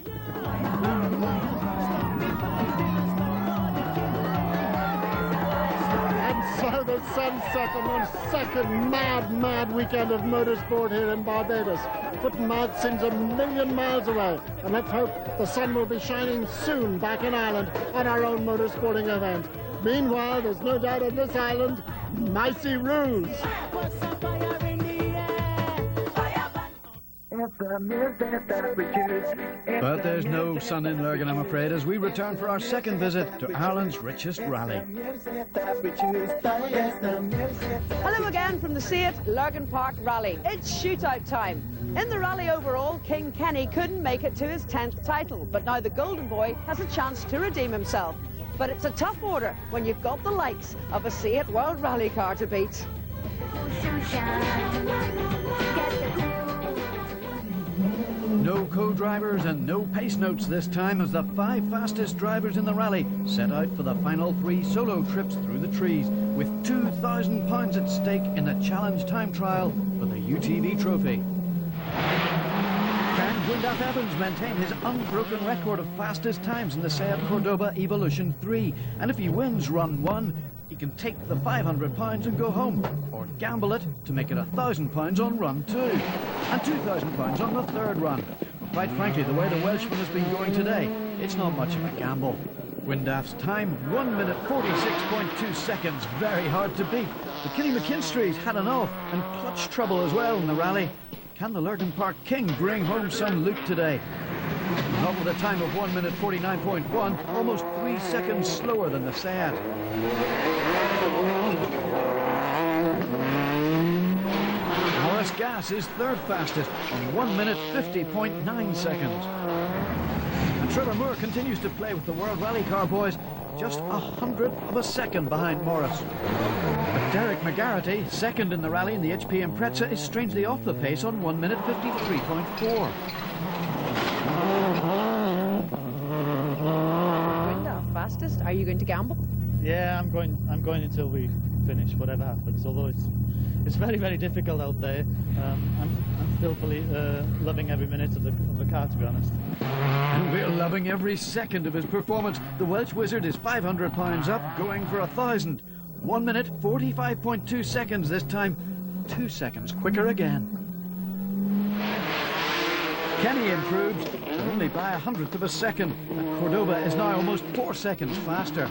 And so the sun set on our second mad weekend of motorsport here in Barbados. Foot mad seems a million miles away, and let's hope the sun will be shining soon back in Ireland on our own motorsporting event. Meanwhile, there's no doubt on this island, Micey rules. But there's no sun in Lurgan, I'm afraid, as we return for our second visit to Ireland's richest rally. Hello again from the See It Lurgan Park Rally. It's shootout time. In the rally overall, King Kenny couldn't make it to his 10th title, but now the Golden Boy has a chance to redeem himself. But it's a tough order when you've got the likes of a See It World Rally car to beat. No co-drivers and no pace notes this time, as the 5 fastest drivers in the rally set out for the final 3 solo trips through the trees, with £2,000 at stake in the challenge time trial for the UTV trophy. Can Gwyndaf Evans maintain his unbroken record of fastest times in the Seat Cordoba Evolution 3? And if he wins run 1, he can take the £500 and go home, or gamble it to make it £1,000 on run 2, and £2,000 on the third run. Well, quite frankly, the way the Welshman has been going today, it's not much of a gamble. Gwyndaf's time, 1 minute 46.2 seconds, very hard to beat. But Kenny McKinstry's had an off and clutch trouble as well in the rally. Can the Lurgan Park King bring home some loot today? Not with a time of 1 minute 49.1, almost 3 seconds slower than the Seat. Horace Gass is third fastest on 1 minute 50.9 seconds. And Trevor Moore continues to play with the World Rally Car boys, just 100th of a second behind Morris. But Derek McGarrity, second in the rally in the HP Impreza, is strangely off the pace on 1 minute 53.4. Fastest, are you going to gamble? Yeah, I'm going until we finish, whatever happens. Although it's very difficult out there. I'm still loving every minute of the car, to be honest. And we're loving every second of his performance. The Welsh Wizard is £500 up, going for 1,000. 1 minute 45.2 seconds this time, 2 seconds quicker again. Kenny improves, but only by 100th of a second. And Cordoba is now almost 4 seconds faster.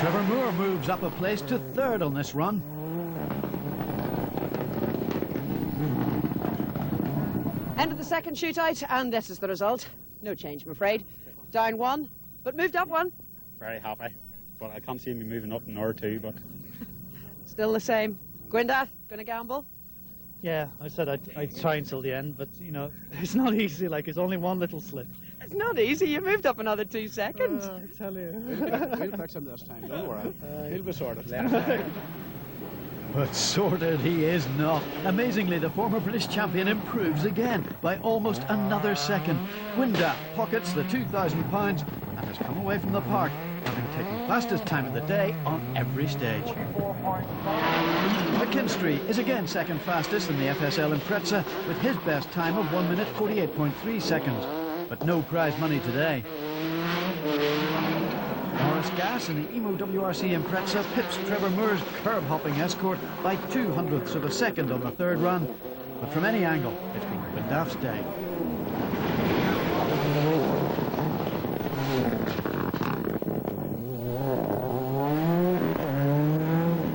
Trevor Moore moves up a place to third on this run. End of the second shootout, and this is the result. No change, I'm afraid. Down 1, but moved up 1. Very happy, but I can't see me moving up in R2, but... Still the same. Gwyndaf, gonna gamble? Yeah, I said I'd try until the end, but, you know, it's not easy. Like, it's only one little slip. It's not easy. You moved up another 2 seconds. I tell you. We'll fix him this time, don't worry. He'll be sorted. But sorted he is not. Amazingly, the former British champion improves again by almost another second. Gwyndaf pockets the £2,000 and has come away from the park, having taken fastest time of the day on every stage. McKinstry is again second fastest in the FSL Impreza, with his best time of 1 minute 48.3 seconds. But no prize money today. Horace Gass in the Emo WRC Impreza pips Trevor Moore's curb-hopping escort by 200ths of a second on the third run. But from any angle, it's been Gwyndaf's day.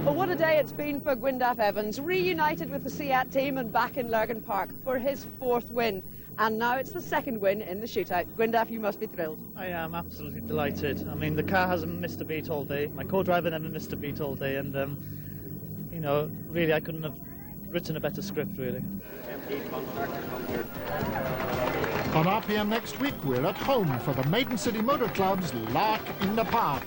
Well, what a day it's been for Gwyndaf Evans, reunited with the Seat team and back in Lurgan Park for his 4th win. And now it's the 2nd win in the shootout. Gwyndaf, you must be thrilled. I am absolutely delighted. I mean, the car hasn't missed a beat all day. My co-driver never missed a beat all day. And, you know, really, I couldn't have written a better script, really. On RPM next week, we're at home for the Maiden City Motor Club's Lark in the Park.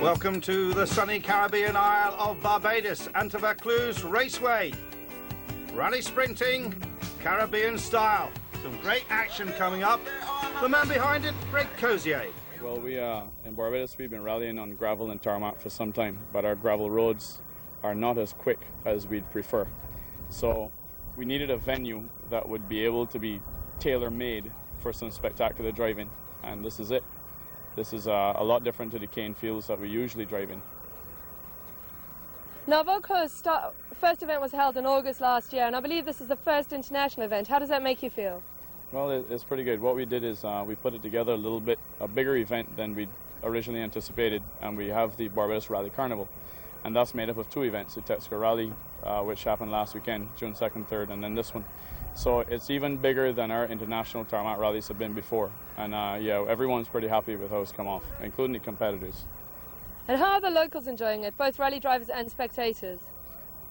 Welcome to the sunny Caribbean Isle of Barbados and to Vaucluse Raceway. Rally sprinting, Caribbean style. Some great action coming up. The man behind it, Greg Cozier. Well, in Barbados, we've been rallying on gravel and tarmac for some time, but our gravel roads are not as quick as we'd prefer. So we needed a venue that would be able to be tailor-made for some spectacular driving, and this is it. This is a lot different to the cane fields that we usually drive in. Now, Vaucluse first event was held in August last year, and I believe this is the first international event. How does that make you feel? Well, it's pretty good. What we did is we put it together a bigger event than we originally anticipated, and we have the Barbados Rally Carnival. And that's made up of two events, the Texaco Rally, which happened last weekend, June 2nd, 3rd, and then this one. So it's even bigger than our international tarmac rallies have been before. And yeah, everyone's pretty happy with how it's come off, including the competitors. And how are the locals enjoying it, both rally drivers and spectators?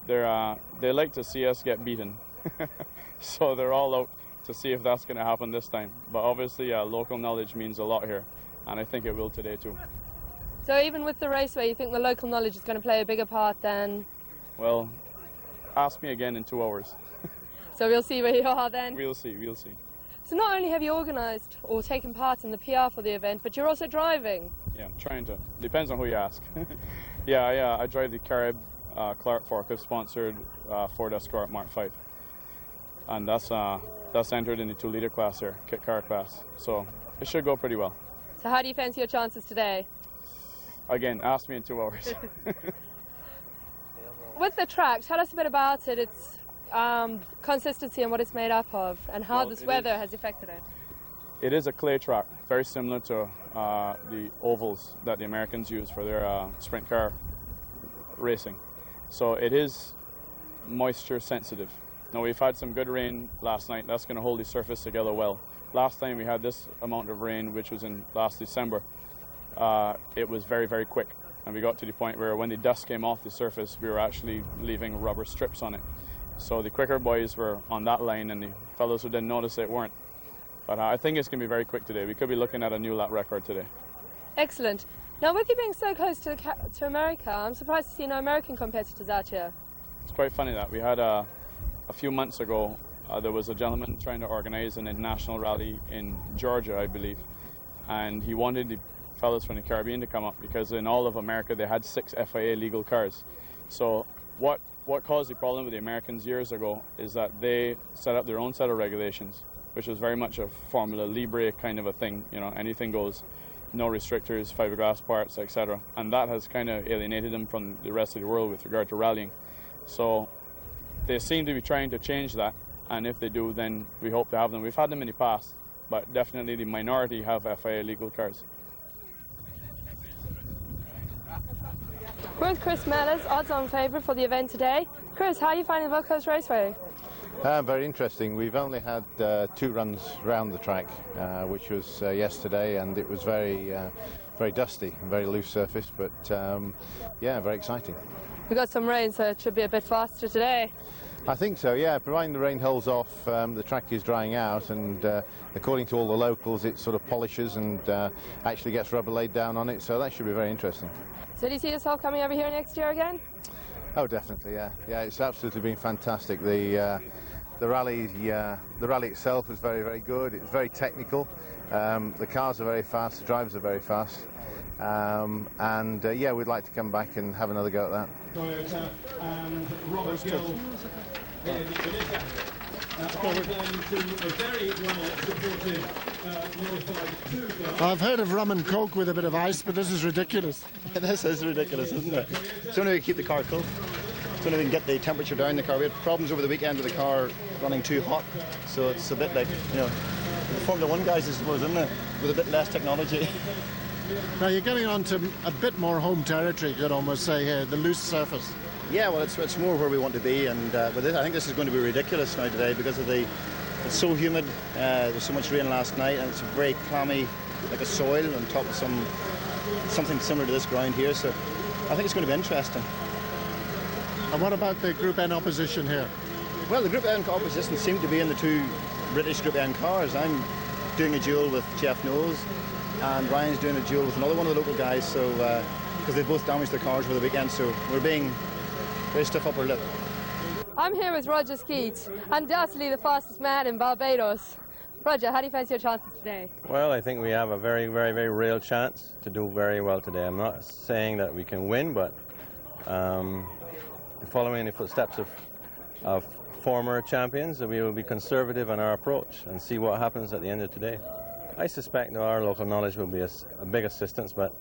They like to see us get beaten. So they're all out to see if that's going to happen this time. But obviously local knowledge means a lot here, and I think it will today too. So even with the raceway, you think the local knowledge is going to play a bigger part than... Well, ask me again in 2 hours. So we'll see where you are then? We'll see. So not only have you organised or taken part in the PR for the event, but you're also driving. Yeah, trying to. Depends on who you ask. Yeah, I drive the Carib Clark forklift-sponsored Ford Escort Mark V. And that's entered in the 2-litre class here, kit car class. So it should go pretty well. So how do you fancy your chances today? Again, ask me in 2 hours. With the track, tell us a bit about it. It's consistency and what it's made up of, and how this weather has affected it. It is a clay track, very similar to the ovals that the Americans use for their sprint car racing. So it is moisture sensitive. Now, we've had some good rain last night. That's going to hold the surface together well. Last time we had this amount of rain, which was in last December, it was very, very quick. And we got to the point where when the dust came off the surface, we were actually leaving rubber strips on it. So the quicker boys were on that line, and the fellows who didn't notice it weren't. But I think it's going to be very quick today. We could be looking at a new lap record today. Excellent. Now, with you being so close to America, I'm surprised to see no American competitors out here. It's quite funny that we had a few months ago, there was a gentleman trying to organize an international rally in Georgia, I believe, and he wanted the fellows from the Caribbean to come up because in all of America they had 6 FIA legal cars. So what caused the problem with the Americans years ago is that they set up their own set of regulations, which was very much a Formula Libre kind of a thing, you know, anything goes, no restrictors, fiberglass parts, etc. And that has kind of alienated them from the rest of the world with regard to rallying. So they seem to be trying to change that, and if they do, then we hope to have them. We've had them in the past, but definitely the minority have FIA legal cars. We're with Chris Mellors, odds-on favourite for the event today. Chris, how are you finding the Vaucluse Raceway? Very interesting. We've only had 2 runs round the track, which was yesterday, and it was very dusty and very loose surface, but yeah, very exciting. We got some rain, so it should be a bit faster today. I think so, yeah. Providing the rain holds off, the track is drying out, and according to all the locals, it sort of polishes and actually gets rubber laid down on it, so that should be very interesting. So do you see yourself coming over here next year again? Oh, definitely, yeah. Yeah, it's absolutely been fantastic. The rally itself was very, very good. It was very technical. The cars are very fast, the drivers are very fast, Yeah, we'd like to come back and have another go at that. Toyota and Robert Gill in the Benita are going to a very well-supported modified cougar. I've heard of rum and coke with a bit of ice, but this is ridiculous. This is ridiculous, isn't it? It's only way to keep the car cool. It's only way to get the temperature down in the car. We had problems over the weekend with the car running too hot, so it's a bit like, you know, the Formula 1 guys, I suppose, isn't it? With a bit less technology. Now you're getting onto a bit more home territory, you could almost say here, the loose surface. Yeah, well, it's more where we want to be, and with this, I think this is going to be ridiculous now today because of it's so humid. There was so much rain last night, and it's very clammy, like a soil on top of something similar to this ground here. So I think it's going to be interesting. And what about the Group N opposition here? Well, the Group N opposition seem to be in the two British Group N cars. I'm doing a duel with Jeff Knowles, and Ryan's doing a duel with another one of the local guys. So because they both damaged their cars over the weekend, so we're being very stiff upper lip. I'm here with Roger Skeet, undoubtedly the fastest man in Barbados. Roger, how do you fancy your chances today? Well, I think we have a very, very, very real chance to do very well today. I'm not saying that we can win, but following in the footsteps of former champions, we will be conservative in our approach and see what happens at the end of today. I suspect that our local knowledge will be a big assistance, but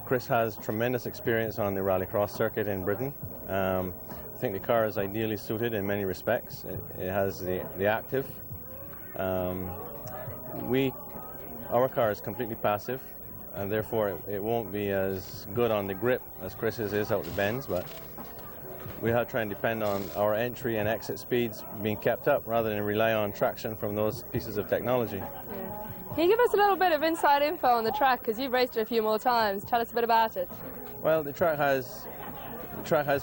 Chris has tremendous experience on the rallycross circuit in Britain. I think the car is ideally suited in many respects. It has the active. Our car is completely passive, and therefore it won't be as good on the grip as Chris's is out the bends, but we have to try and depend on our entry and exit speeds being kept up rather than rely on traction from those pieces of technology. Yeah. Can you give us a little bit of inside info on the track, because you've raced it a few more times? Tell us a bit about it. Well, the track has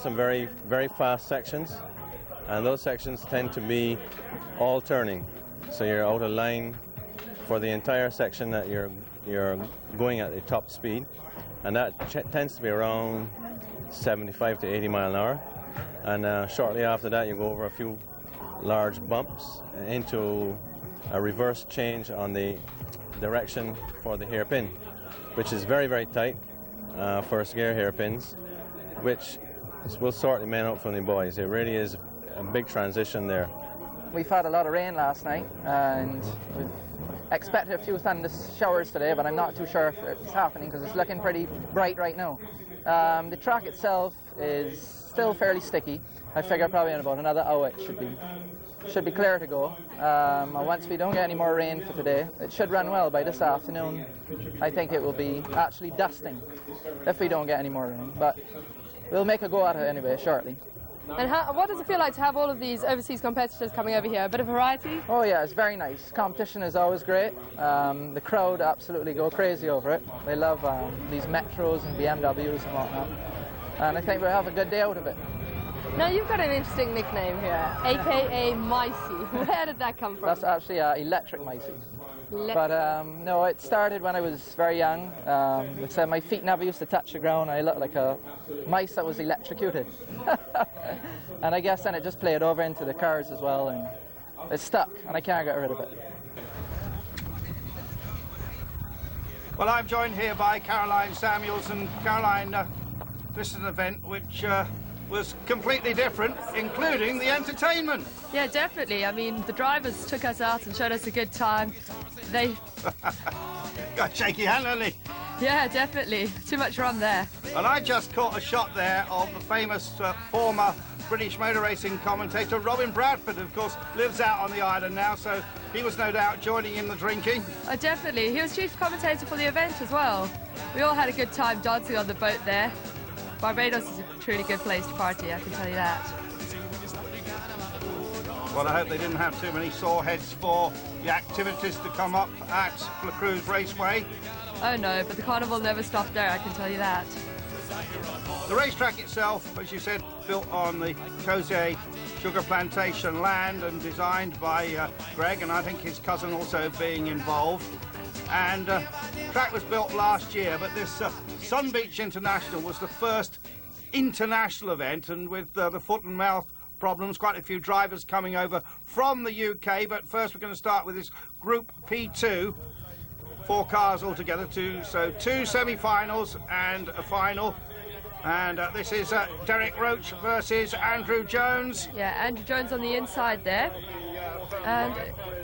some very, very fast sections, and those sections tend to be all turning. So you're out of line for the entire section that you're going at the top speed, and that tends to be around 75 to 80 mile an hour. And shortly after that, you go over a few large bumps into a reverse change on the direction for the hairpin, which is very, very tight, first gear hairpins, which will sort the men out from the boys. It really is a big transition there. We've had a lot of rain last night, and we've expected a few thunder showers today, but I'm not too sure if it's happening because it's looking pretty bright right now. The track itself is still fairly sticky. I figure probably in about another hour it should be clear to go. Once we don't get any more rain for today, it should run well by this afternoon. I think it will be actually dusting if we don't get any more rain, but we'll make a go at it anyway shortly. And what does it feel like to have all of these overseas competitors coming over here? A bit of variety? Oh yeah, it's very nice. Competition is always great. The crowd absolutely go crazy over it. They love these Metros and BMWs and whatnot. And I think we'll have a good day out of it. Now you've got an interesting nickname here, aka Micey. Where did that come from? That's actually Electric Micey. But no, it started when I was very young. My feet never used to touch the ground. I looked like a mice that was electrocuted. And I guess then it just played over into the cars as well, and it's stuck, and I can't get rid of it. Well, I'm joined here by Caroline Samuels, and Caroline, this is an event which was completely different, including the entertainment. Yeah, definitely. I mean, the drivers took us out and showed us a good time. They... Got a shaky hand, hasn't he? Yeah, definitely. Too much rum there. And I just caught a shot there of the famous former British motor racing commentator Robin Bradford, who of course lives out on the island now, so he was no doubt joining in the drinking. Oh, definitely. He was chief commentator for the event as well. We all had a good time dancing on the boat there. Barbados is a truly good place to party, I can tell you that. Well, I hope they didn't have too many sore heads for the activities to come up at La Cruz Raceway. Oh no, but the carnival never stopped there, I can tell you that. The racetrack itself, as you said, built on the Cozier sugar plantation land and designed by Greg, and I think his cousin also being involved. And the track was built last year, but this Sun Beach International was the first international event, and with the foot and mouth problems, quite a few drivers coming over from the UK. But first we're going to start with this Group P2. 4 cars altogether, so 2 semi-finals and a final. And this is Derek Roach versus Andrew Jones. Yeah, Andrew Jones on the inside there. And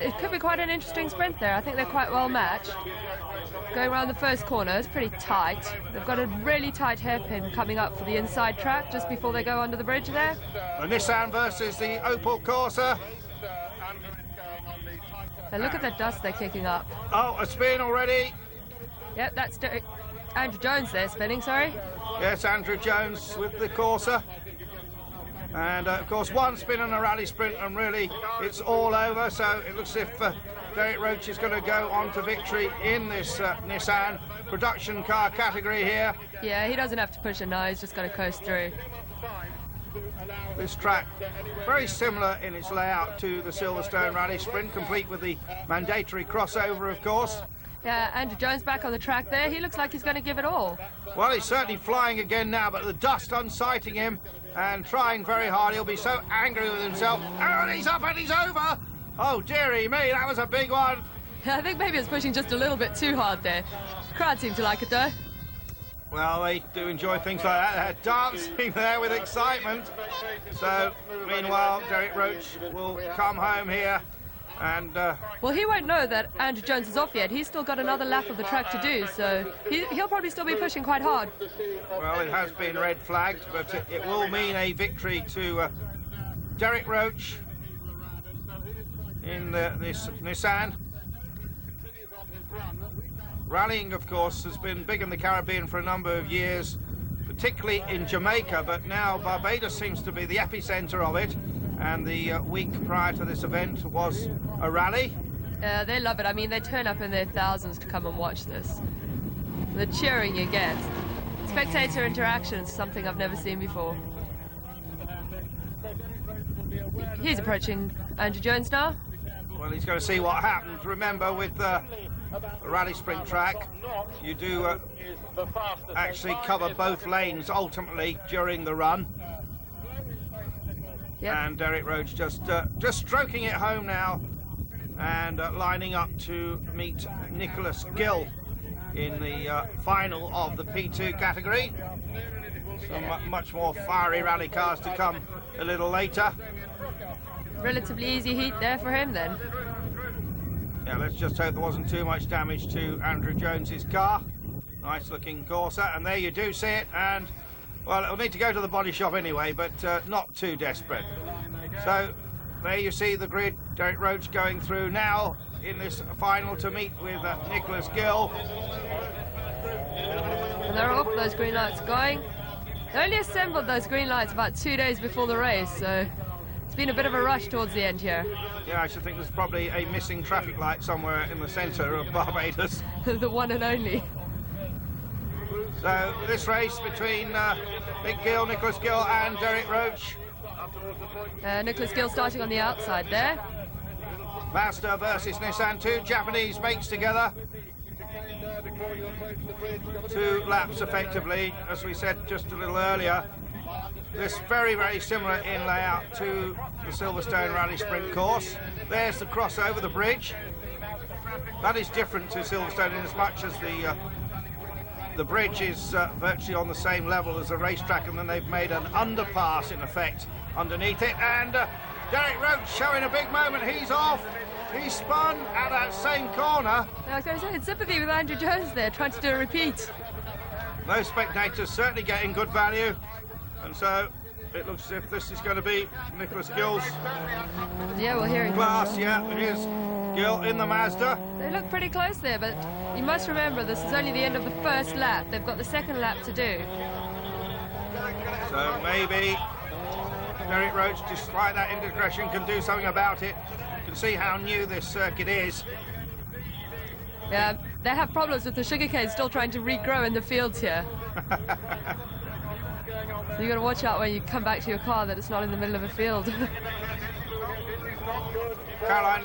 it could be quite an interesting sprint there. I think they're quite well matched. Going around the first corner, it's pretty tight. They've got a really tight hairpin coming up for the inside track just before they go under the bridge there. The Nissan versus the Opel Corsa. Now look at the dust they're kicking up. Oh, a spin already. Yep, that's Andrew Jones there spinning, sorry. Yes, Andrew Jones with the Corsa. And of course, 1 spin on a rally sprint, and really it's all over. So it looks as if Derek Roach is going to go on to victory in this Nissan production car category here. Yeah, he doesn't have to push it now, he's just got to coast through. This track, very similar in its layout to the Silverstone Rally Sprint, complete with the mandatory crossover, of course. Yeah, Andrew Jones back on the track there. He looks like he's going to give it all. Well, he's certainly flying again now, but the dust unsighting him and trying very hard. He'll be so angry with himself. Oh, and he's up and he's over. Oh, dearie me, that was a big one. I think maybe it's pushing just a little bit too hard there. Crowd seem to like it, though. Well, they do enjoy things like that. They're dancing there with excitement. So, meanwhile, Derek Roach will come home here and... Well, he won't know that Andrew Jones is off yet. He's still got another lap of the track to do, so he'll probably still be pushing quite hard. Well, it has been red flagged, but it will mean a victory to Derek Roach in this Nissan. Rallying, of course, has been big in the Caribbean for a number of years, particularly in Jamaica, but now Barbados seems to be the epicenter of it, and the week prior to this event was a rally. They love it. I mean, they turn up in their thousands to come and watch this. The cheering you get. Spectator interaction is something I've never seen before. He's approaching Andrew Jones now. Well, he's going to see what happens. Remember, with the rally sprint track, you do actually cover both lanes ultimately during the run. Yep. And Derek Roach just stroking it home now and lining up to meet Nicholas Gill in the final of the P2 category. Some much more fiery rally cars to come a little later. Relatively easy heat there for him then. Yeah, let's just hope there wasn't too much damage to Andrew Jones's car. Nice looking Corsa, and there you do see it, and well, it'll need to go to the body shop anyway, but not too desperate. So there you see the grid, Derek Roach going through now in this final to meet with Nicholas Gill. And they're off, those green lights going. They only assembled those green lights about 2 days before the race, so it's been a bit of a rush towards the end here. Yeah, I should think there's probably a missing traffic light somewhere in the centre of Barbados. The one and only. So this race between Nicholas Gill and Derek Roach. Nicholas Gill starting on the outside there. Mazda versus Nissan, 2 Japanese mates together. 2 laps effectively, as we said just a little earlier. This very, very similar in layout to the Silverstone Rally Sprint course. There's the crossover, the bridge. That is different to Silverstone in as much as the bridge is virtually on the same level as the racetrack, and then they've made an underpass in effect underneath it. And Derek Roach showing a big moment. He's off. He spun at that same corner. I was going to say, it's sympathy with Andrew Jones there, trying to do a repeat. Those spectators certainly getting good value. And so it looks as if this is going to be Nicholas Gill's yeah, we'll hear him. class. Yeah, here's Gill in the Mazda. They look pretty close there, but you must remember this is only the end of the first lap. They've got the second lap to do. So maybe Derek Roach, despite that indiscretion, can do something about it. You can see how new this circuit is. Yeah, they have problems with the sugarcane still trying to regrow in the fields here. So you've got to watch out when you come back to your car that it's not in the middle of a field. Caroline,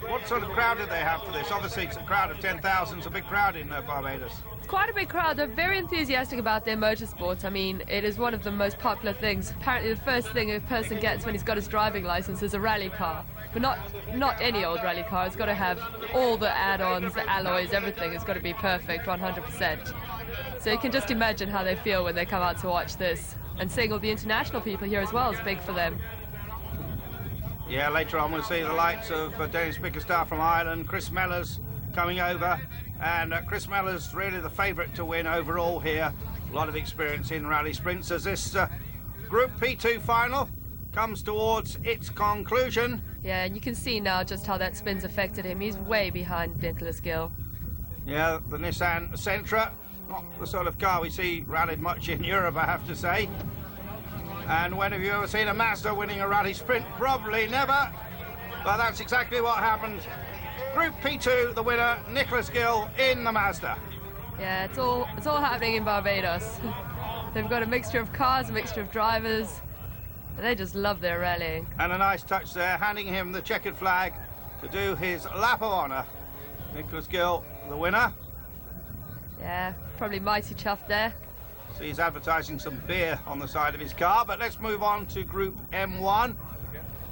what sort of crowd did they have for this? Obviously it's a crowd of 10,000, it's a big crowd in Barbados. It's quite a big crowd. They're very enthusiastic about their motorsport. I mean, it is one of the most popular things. Apparently the first thing a person gets when he's got his driving license is a rally car. But not any old rally car. It's got to have all the add-ons, the alloys, everything. It's got to be perfect, 100%. So you can just imagine how they feel when they come out to watch this. And seeing all the international people here as well is big for them. Yeah, later on we'll see the likes of Dennis Bickerstaff from Ireland, Chris Mellors coming over, and Chris Mellors really the favourite to win overall here. A lot of experience in rally sprints as this Group P2 final comes towards its conclusion. Yeah, and you can see now just how that spin's affected him. He's way behind Nicholas Gill. Yeah, the Nissan Sentra, not the sort of car we see rallied much in Europe, I have to say. And when have you ever seen a Mazda winning a rally sprint? Probably never. But that's exactly what happened. Group P2, the winner, Nicholas Gill in the Mazda. Yeah, it's all happening in Barbados. They've got a mixture of cars, a mixture of drivers. And they just love their rallying. And a nice touch there, handing him the checkered flag to do his lap of honour. Nicholas Gill, the winner. Yeah, probably mighty chuffed there. So he's advertising some beer on the side of his car, but let's move on to Group M1.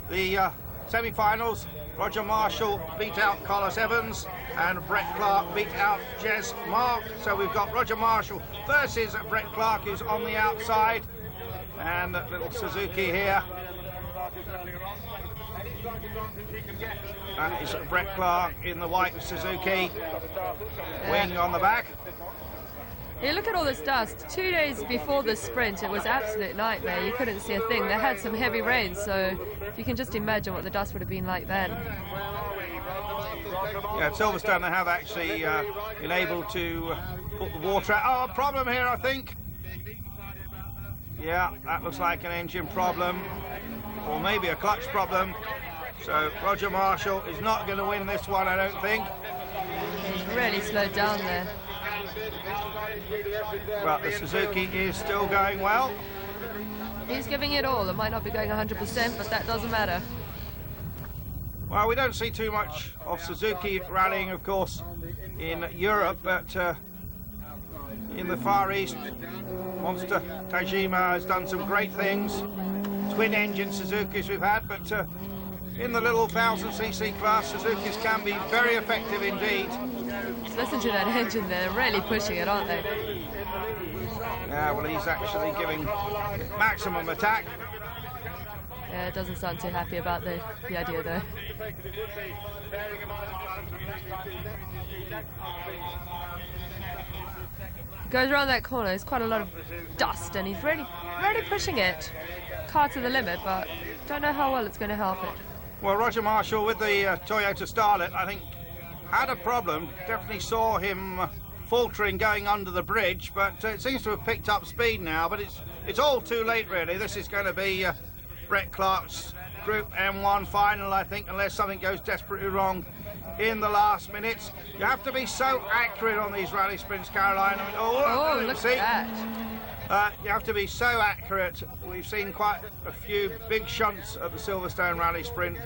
The semi-finals, Roger Marshall beat out Collis Evans and Brett Clark beat out Jez Mark. So we've got Roger Marshall versus Brett Clark, who's on the outside. And that little Suzuki here. That is Brett Clark in the white Suzuki, wing on the back. Yeah, look at all this dust. 2 days before the sprint, it was absolute nightmare. You couldn't see a thing. They had some heavy rain, so you can just imagine what the dust would have been like then. Yeah, at Silverstone they have actually been able to put the water out. Oh, a problem here, I think. Yeah, that looks like an engine problem, or maybe a clutch problem. So Roger Marshall is not going to win this one, I don't think. He's really slowed down there. Well, the Suzuki is still going well. He's giving it all. It might not be going 100%, but that doesn't matter. Well, we don't see too much of Suzuki rallying, of course, in Europe, but in the Far East, Monster Tajima has done some great things. Twin-engine Suzukis we've had, but in the little 1000cc class, Suzukis can be very effective indeed. Just listen to that engine there, really pushing it, aren't they? Yeah, well, he's actually giving maximum attack. Yeah, it doesn't sound too happy about the idea, though. Goes around that corner, there's quite a lot of dust, and he's really pushing it. Car to the limit, but don't know how well it's going to help it. Well, Roger Marshall with the Toyota Starlet, I think, had a problem. Definitely saw him faltering going under the bridge, but it seems to have picked up speed now, but it's all too late, really. This is going to be Brett Clark's Group M1 final, I think, unless something goes desperately wrong in the last minutes. You have to be so accurate on these rally sprints, Caroline. I mean, look at that. You have to be so accurate. We've seen quite a few big shunts at the Silverstone Rally Sprint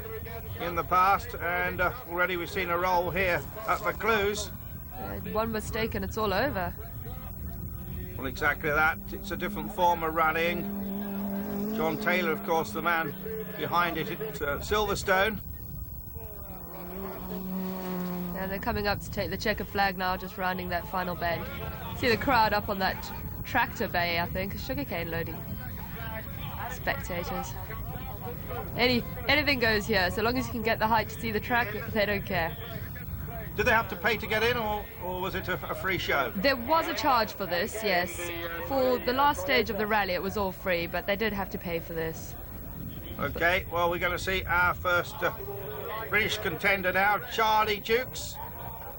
in the past, and already we've seen a roll here at Vaucluse. One mistake and it's all over. Well, exactly that. It's a different form of rallying. John Taylor, of course, the man behind it at Silverstone. And they're coming up to take the checkered flag now, just rounding that final bend. See the crowd up on that tractor bay, I think, sugarcane loading. Spectators. Anything goes here, so long as you can get the height to see the track, they don't care. Did they have to pay to get in, or was it a free show? There was a charge for this, yes. For the last stage of the rally, it was all free, but they did have to pay for this. Okay, well, we're going to see our first British contender now, Charlie Dukes.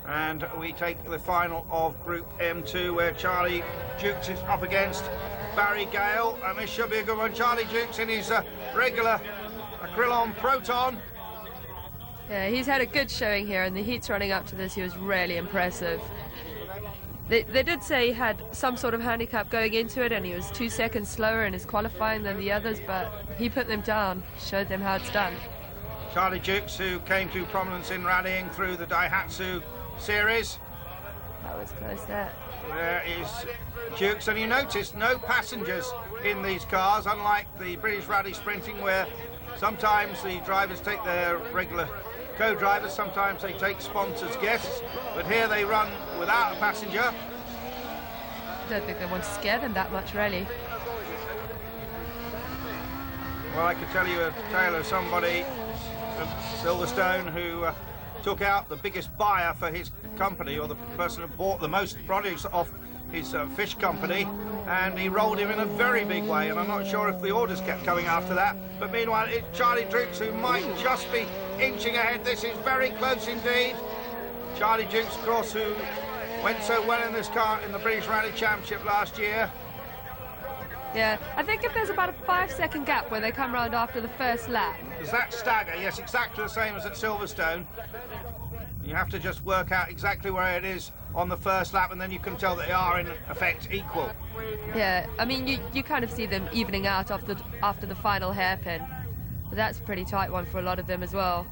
And we take the final of Group M2, where Charlie Dukes is up against Barry Gale. And this should be a good one. Charlie Dukes in his regular Acrylon Proton. Yeah, he's had a good showing here, and the heats running up to this, he was really impressive. They did say he had some sort of handicap going into it, and he was 2 seconds slower in his qualifying than the others, but he put them down, showed them how it's done. Charlie Dukes, who came to prominence in rallying through the Daihatsu series. That was close there. There is Dukes, and you notice no passengers in these cars, unlike the British Rally Sprinting, where Sometimes the drivers take their regular co-drivers, sometimes they take sponsors' guests, but here they run without a passenger. I don't think they want to scare them that much, really. Well, I could tell you a tale of somebody from Silverstone who took out the biggest buyer for his company, or the person who bought the most produce off his fish company, and he rolled him in a very big way, and I'm not sure if the orders kept coming after that. But meanwhile, it's Charlie Dukes who might just be inching ahead. This is very close indeed. Charlie Dukes, of course, who went so well in this car in the British Rally Championship last year. Yeah, I think if there's about a 5-second gap where they come round after the first lap. Does that stagger? Yes, exactly the same as at Silverstone. You have to just work out exactly where it is on the first lap, and then you can tell that they are in effect equal. Yeah, I mean, you kind of see them evening out after the final hairpin. But that's a pretty tight one for a lot of them as well.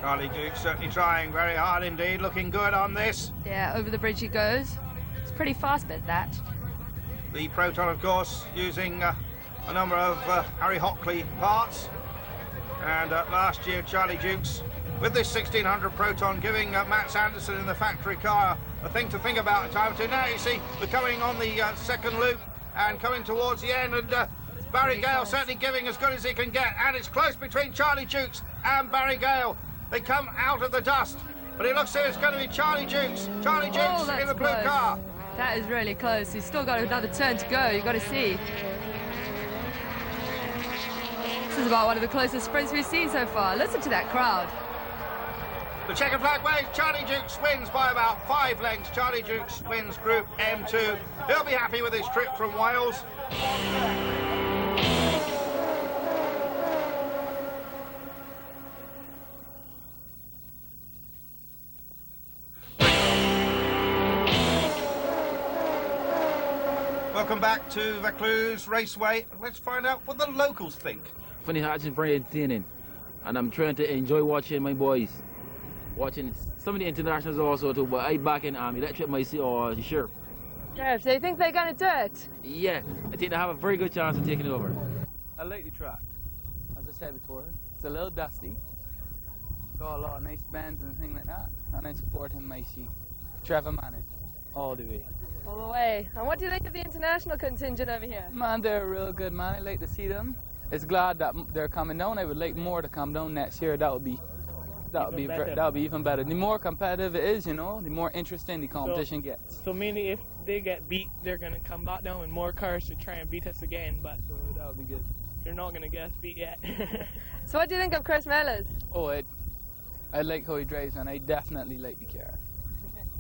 Charlie Dukes certainly trying very hard indeed, looking good on this. Yeah, over the bridge he goes. It's a pretty fast bit, that. The Proton, of course, using a number of Harry Hockley parts. And last year, Charlie Dukes, with this 1600 Proton, giving Matt Sanderson in the factory car a thing to think about at time 2. Now you see we're coming on the second loop and coming towards the end, and Barry Gale certainly giving as good as he can get, and it's close between Charlie Dukes and Barry Gale. They come out of the dust, but it looks like it's going to be Charlie Dukes. Charlie Dukes in the blue car. That is really close. He's still got another turn to go. You've got to see. This is about one of the closest sprints we've seen so far. Listen to that crowd. The checkered flag waves. Charlie Dukes wins by about 5 lengths. Charlie Dukes wins Group M2. He'll be happy with his trip from Wales. Welcome back to Vaucluse Raceway. Let's find out what the locals think. Funny how it's very entertaining, and I'm trying to enjoy watching my boys. Watching some of the internationals also too, but I back in electric my sure. Jeff, do you think they're going to do it? Yeah, I think they have a very good chance of taking it over. I like the track. As I said before, it's a little dusty. Got a lot of nice bends and things like that. And I support him, Macy. Trevor Manning, all the way. All the way. And what do you think of the international contingent over here? Man, they're real good, man. I like to see them. It's glad that they're coming down. I would like more to come down next year. That would be even better. The more competitive it is, you know, the more interesting the competition gets. So mainly if they get beat, they're going to come back down with more cars to try and beat us again, but so that would be good. They're not going to get us beat yet. So what do you think of Chris Mellors? Oh, I like how he drives, and I definitely like the car.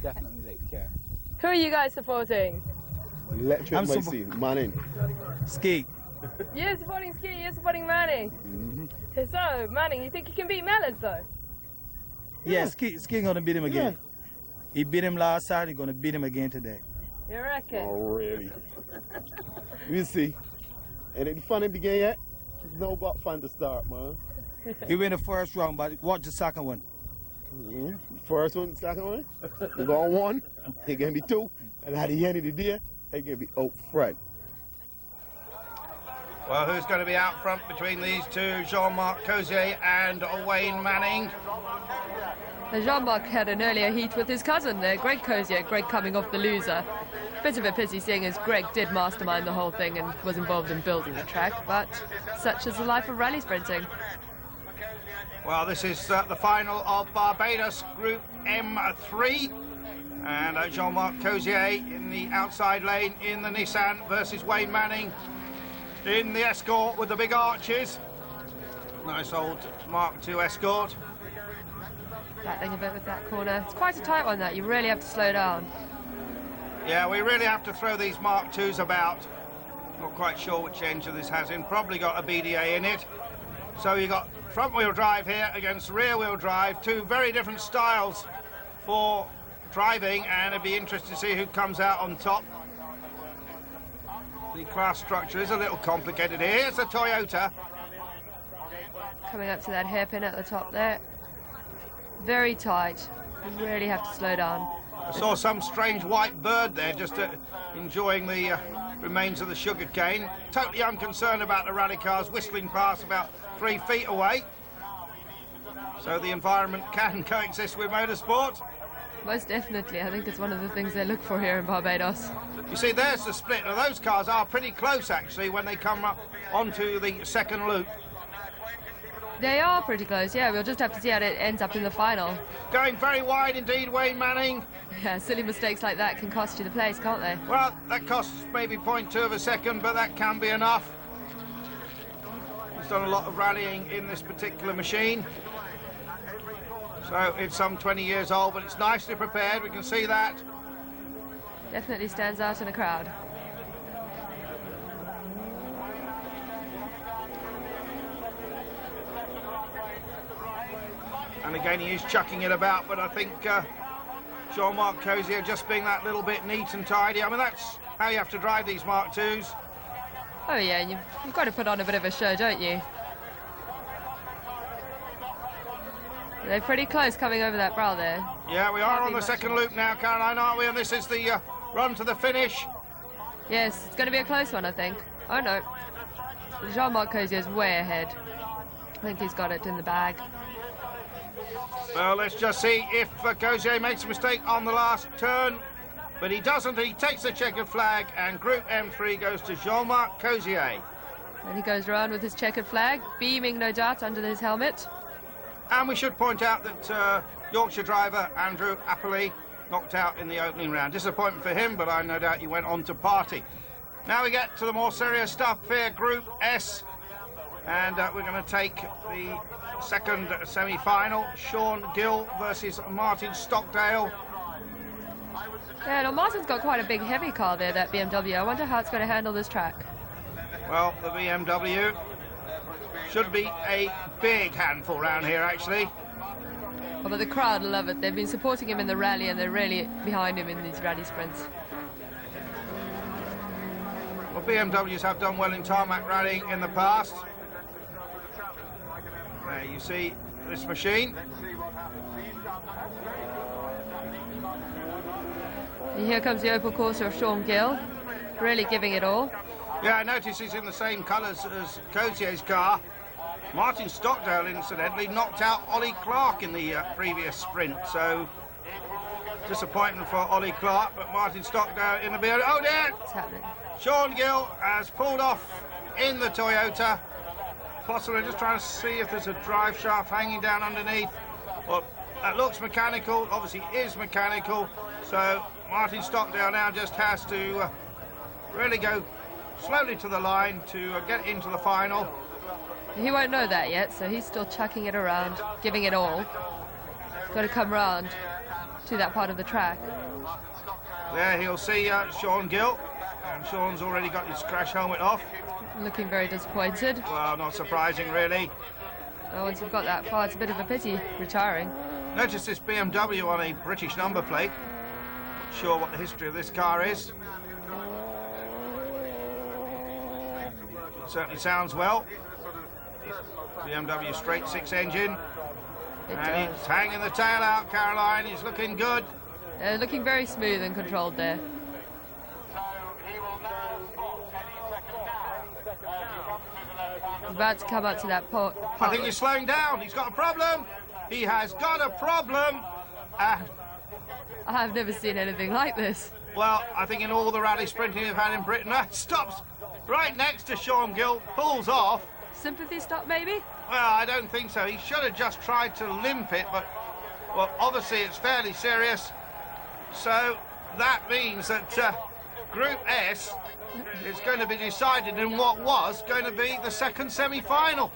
Definitely like the car. Who are you guys supporting? Electric Macy, Manning. Ski. You're supporting Ski, you're supporting Manning. Mm-hmm. So, Manning, you think you can beat Mellors though? Yeah, Ski gonna beat him again. Yeah. He beat him last Saturday, gonna beat him again today. You reckon? Already. We'll see. And it fun begin yet? No but fun to start, man. He win the first round, but watch the second one. Mm-hmm. First one, second one. We're going 1, it's gonna be 2, and at the end of the day, it's gonna be out front. Well, who's going to be out front between these two, Jean-Marc Cozier and Wayne Manning? Jean-Marc had an earlier heat with his cousin there, Greg Cozier. Greg coming off the loser. Bit of a pity seeing as Greg did mastermind the whole thing and was involved in building the track, but such is the life of rally sprinting. Well, this is the final of Barbados Group M3. And Jean-Marc Cozier in the outside lane in the Nissan versus Wayne Manning in the Escort with the big arches. Nice old Mark II Escort. Battling a bit with that corner. It's quite a tight one, that. You really have to slow down. Yeah, we really have to throw these Mark IIs about. Not quite sure which engine this has in. Probably got a BDA in it. So you've got front-wheel drive here against rear-wheel drive. 2 very different styles for driving, and it'd be interesting to see who comes out on top. The class structure is a little complicated here. Here's the Toyota. Coming up to that hairpin at the top there. Very tight. You really have to slow down. I saw some strange white bird there just enjoying the remains of the sugar cane. Totally unconcerned about the rally cars whistling past about 3 feet away. So the environment can coexist with motorsport. Most definitely. I think it's one of the things they look for here in Barbados. You see, there's the split. Now, those cars are pretty close, actually, when they come up onto the second loop. They are pretty close, yeah. We'll just have to see how it ends up in the final. Going very wide indeed, Wayne Manning. Yeah, silly mistakes like that can cost you the place, can't they? Well, that costs maybe 0.2 of a second, but that can be enough. He's done a lot of rallying in this particular machine. So it's some 20 years old, but it's nicely prepared. We can see that. Definitely stands out in a crowd. And again, he is chucking it about, but I think Jean-Marc Cozier just being that little bit neat and tidy. I mean, that's how you have to drive these Mark IIs. Oh yeah, you've got to put on a bit of a show, don't you? They're pretty close coming over that brow there. Yeah, we are on the second loop now, Caroline, aren't we? And this is the run to the finish. Yes, it's going to be a close one, I think. Oh no, Jean-Marc Cozier is way ahead. I think he's got it in the bag. Well, let's just see if Cozier makes a mistake on the last turn. But he doesn't. He takes the checkered flag, and Group M3 goes to Jean-Marc Cozier. And he goes around with his checkered flag, beaming, no doubt, under his helmet. And we should point out that Yorkshire driver Andrew Appley knocked out in the opening round. Disappointment for him, but I no doubt he went on to party. Now we get to the more serious stuff here, Group S. And we're going to take the second semi-final, Sean Gill versus Martin Stockdale. Yeah, no, Martin's got quite a big heavy car there, that BMW. I wonder how it's going to handle this track. Well, the BMW should be a big handful round here, actually. Oh, but the crowd love it. They've been supporting him in the rally, and they're really behind him in these rally sprints. Well, BMWs have done well in tarmac rallying in the past. There you see this machine. And here comes the Opel Corsa of Sean Gill, really giving it all. Yeah, I notice he's in the same colours as Cozier's car. Martin Stockdale, incidentally, knocked out Ollie Clark in the previous sprint, so disappointment for Ollie Clark, but Martin Stockdale in the BMW. Oh dear! What's happening? Sean Gill has pulled off in the Toyota. Possibly just trying to see if there's a drive shaft hanging down underneath. Well, that looks mechanical, obviously is mechanical, so Martin Stockdale now just has to really go slowly to the line to get into the final. He won't know that yet, so he's still chucking it around, giving it all. Got to come round to that part of the track. There he'll see Sean Gill, and Sean's already got his crash helmet off. Looking very disappointed. Well, not surprising, really. Well, once you've got that far, it's a bit of a pity retiring. Notice this BMW on a British number plate. Not sure what the history of this car is. It certainly sounds well. BMW straight six engine. And he's hanging the tail out, Caroline. He's looking good. Looking very smooth and controlled there. About to come up to that port. I think he's slowing down. He's got a problem. He has got a problem. I've never seen anything like this. Well, I think in all the rally sprinting we've had in Britain, that stops right next to Sean Gill, pulls off. Sympathy stop, maybe? Well, I don't think so. He should have just tried to limp it, but, well, obviously it's fairly serious. So that means that Group S is going to be decided in what was going to be the second semi-final.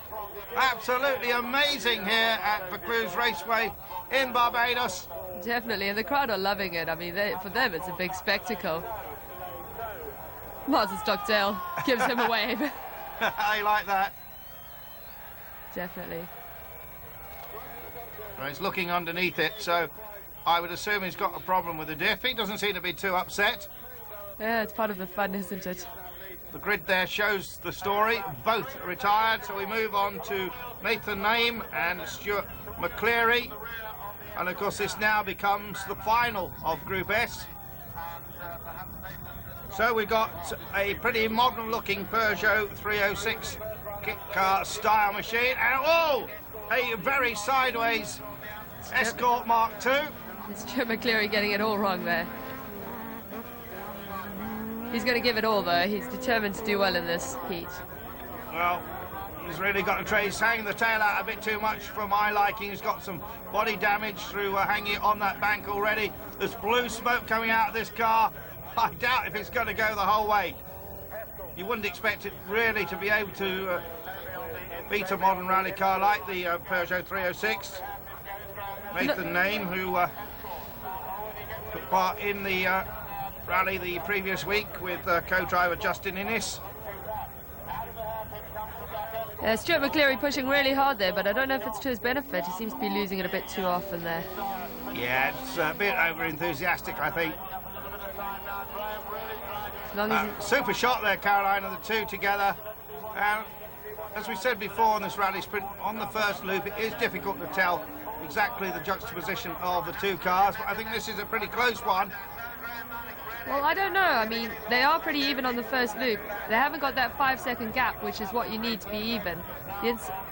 Absolutely amazing here at Vaucluse Raceway in Barbados. Definitely, and the crowd are loving it. I mean, for them it's a big spectacle. Martin Stockdale gives him a wave. I like that. Definitely. Well, he's looking underneath it, so I would assume he's got a problem with the diff. He doesn't seem to be too upset. Yeah, it's part of the fun, isn't it? The grid there shows the story. Both retired, so we move on to Nathan Name and Stuart McCleary. And of course this now becomes the final of Group S. So we've got a pretty modern-looking Peugeot 306 kit car style machine, and oh, a very sideways Escort Mark II. It's Stuart McCleary getting it all wrong there. He's going to give it all, though. He's determined to do well in this heat. Well, he's really got to try. He's hanging the tail out a bit too much for my liking. He's got some body damage through hanging it on that bank already. There's blue smoke coming out of this car. I doubt if it's going to go the whole way. You wouldn't expect it really to be able to beat a modern rally car like the Peugeot 306. Nathan Name, who took part in the rally the previous week with co-driver Justin Innes. Stuart McCleary pushing really hard there, but I don't know if it's to his benefit. He seems to be losing it a bit too often there. Yeah, it's a bit over-enthusiastic, I think. Super shot there, Caroline, of the two together. And as we said before on this rally sprint, on the first loop, it is difficult to tell exactly the juxtaposition of the two cars, but I think this is a pretty close one. Well, I don't know. I mean, they are pretty even on the first loop. They haven't got that 5-second gap, which is what you need to be even.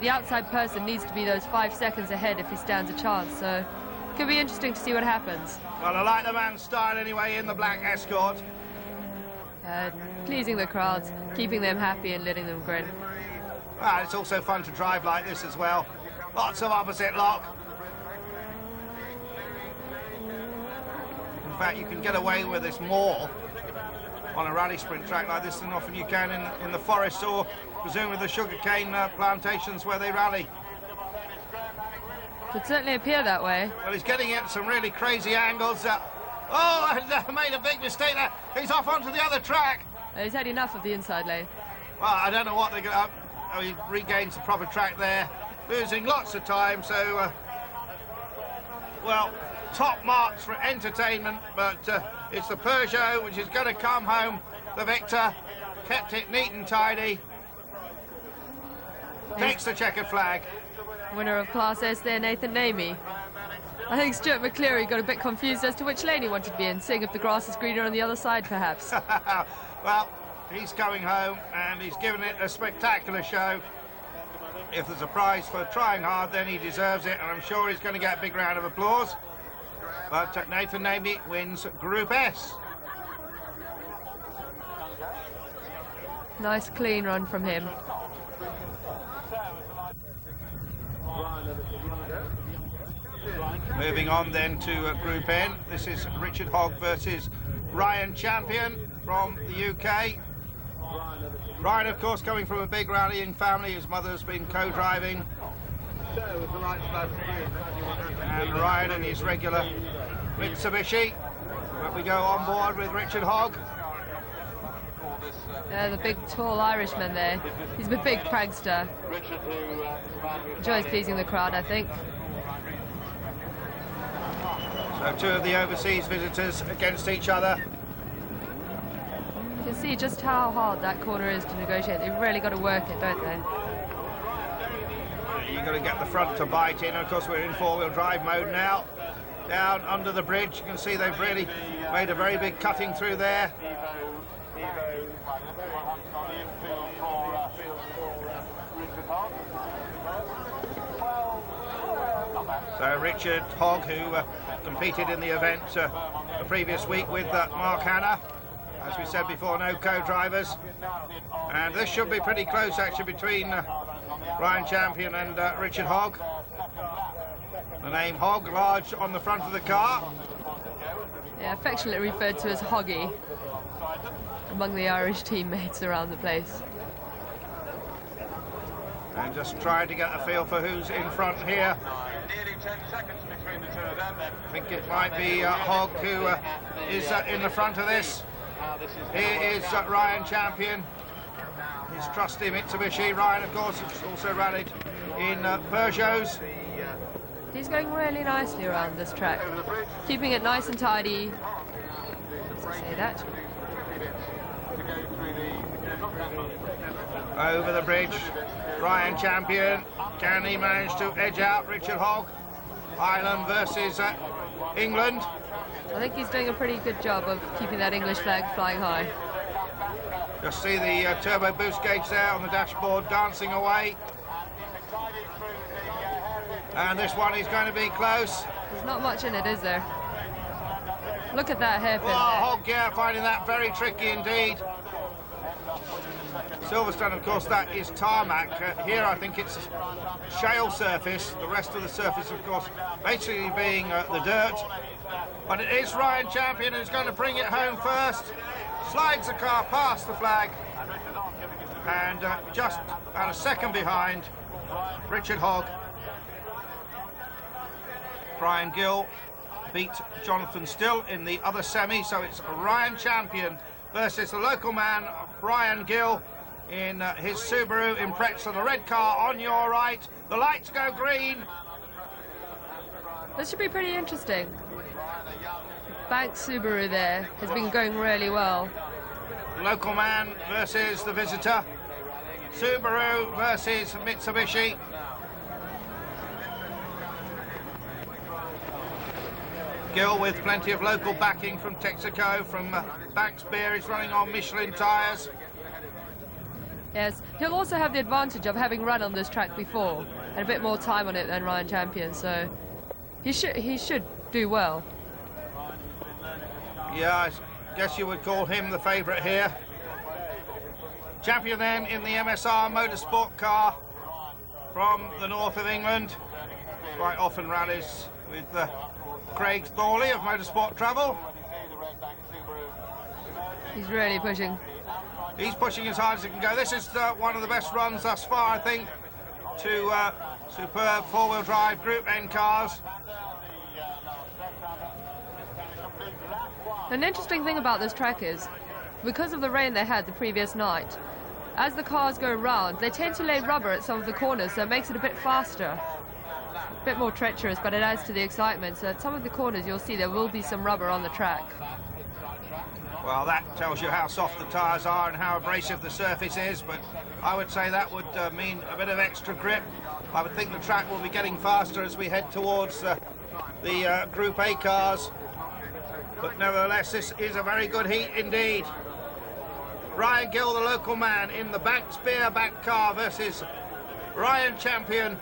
The outside person needs to be those 5 seconds ahead if he stands a chance, so it could be interesting to see what happens. Well, I like the man's style anyway in the black Escort. Pleasing the crowds, keeping them happy and letting them grin. Well, it's also fun to drive like this as well. Lots of opposite lock. In fact, you can get away with this more on a rally sprint track like this than often you can in the forest or presumably the sugarcane plantations where they rally. Could certainly appear that way. Well, he's getting at some really crazy angles. Oh, I made a big mistake there. He's off onto the other track. He's had enough of the inside lane. Well, I don't know what they're going to... Oh, he regains the proper track there. Losing lots of time, so... well, top marks for entertainment, but it's the Peugeot which is going to come home the victor. Kept it neat and tidy. Takes the checkered flag. Winner of Class S there, Nathan Namey. I think Stuart McCleary got a bit confused as to which lane he wanted to be in, seeing if the grass is greener on the other side, perhaps. Well, he's going home, and he's given it a spectacular show. If there's a prize for trying hard, then he deserves it, and I'm sure he's going to get a big round of applause. But Nathan Namey wins Group S. Nice clean run from him. Moving on then to Group N. This is Richard Hogg versus Ryan Champion from the UK. Ryan, of course, coming from a big rallying family. His mother's been co-driving. And Ryan and his regular Mitsubishi. But we go on board with Richard Hogg. The big, tall Irishman there. He's a big prankster. Enjoys pleasing the crowd, I think. So two of the overseas visitors against each other. You can see just how hard that corner is to negotiate. They've really got to work it, don't they? You've got to get the front to bite in. Of course, we're in four-wheel drive mode now. Down under the bridge, you can see they've really made a very big cutting through there. So Richard Hogg, who competed in the event the previous week with Mark Hanna. As we said before, no co-drivers. And this should be pretty close, actually, between Ryan Champion and Richard Hogg. The name Hogg large on the front of the car. Yeah, affectionately referred to as Hoggy among the Irish teammates around the place. And just trying to get a feel for who's in front here. I think it might be Hogg who is in the front of this. Here is Ryan Champion. His trusty Mitsubishi. Ryan, of course, has also rallied in Peugeots. He's going really nicely around this track, keeping it nice and tidy. Let's say that. Over the bridge, Ryan Champion. Can he manage to edge out Richard Hogg? Ireland versus England. I think he's doing a pretty good job of keeping that English flag flying high. Just see the turbo boost gauge there on the dashboard dancing away. And this one is going to be close. There's not much in it, is there? Look at that hairpin. Oh, Hog Gear finding that very tricky indeed. Silverstone, of course, that is tarmac. Here I think it's a shale surface. The rest of the surface, of course, basically being the dirt. But it is Ryan Champion who's going to bring it home first. Slides the car past the flag. And just about a second behind, Richard Hogg. Brian Gill beat Jonathan Still in the other semi, so it's Ryan Champion versus the local man, Brian Gill, in his Subaru Impreza. The red car on your right. The lights go green. This should be pretty interesting. Bank Subaru there has been going really well. Local man versus the visitor. Subaru versus Mitsubishi. Gill with plenty of local backing from Texaco, from Banks Beer. He's running on Michelin tyres. Yes, he'll also have the advantage of having run on this track before and a bit more time on it than Ryan Champion, so he should do well. Yeah, I guess you would call him the favourite here. Champion then in the MSR Motorsport car from the north of England. Quite often rallies with Craig Thorley of Motorsport Travel. He's really pushing. He's pushing as hard as he can go. This is one of the best runs thus far, I think, to superb four-wheel drive Group N cars. An interesting thing about this track is, because of the rain they had the previous night, as the cars go round, they tend to lay rubber at some of the corners, so it makes it a bit faster. A bit more treacherous, but it adds to the excitement. So at some of the corners you'll see there will be some rubber on the track. Well, that tells you how soft the tyres are and how abrasive the surface is, but I would say that would mean a bit of extra grip. I would think the track will be getting faster as we head towards the Group A cars, but nevertheless this is a very good heat indeed. Brian Gill, the local man, in the Banks Beer back car versus Ryan Champion.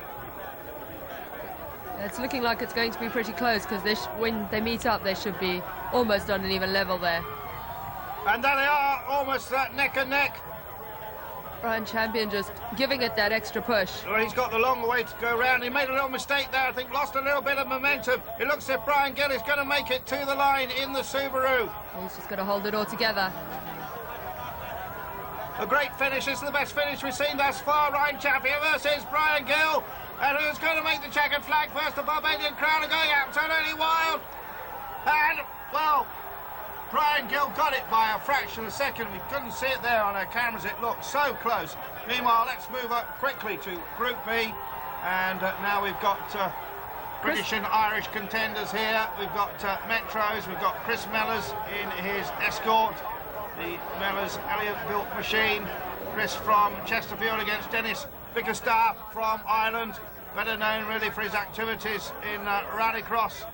It's looking like it's going to be pretty close, because when they meet up they should be almost on an even level there. And there they are, almost neck and neck. Ryan Champion just giving it that extra push. Well, he's got the long way to go round. He made a little mistake there, I think, lost a little bit of momentum. It looks as if Brian Gill is going to make it to the line in the Subaru. He's just got to hold it all together. A great finish. This is the best finish we've seen thus far. Ryan Champion versus Brian Gill. And who's going to make the checkered flag first? The Barbadian crowd are going absolutely wild. And, well, Brian Gill got it by a fraction of a second. We couldn't see it there on our cameras. It looked so close. Meanwhile, let's move up quickly to Group B. And now we've got British and Irish contenders here. We've got Metros. We've got Chris Mellors in his Escort. The Mellors Elliott-built machine. Chris from Chesterfield against Dennis Bickerstaff from Ireland, better known really for his activities in rallycross.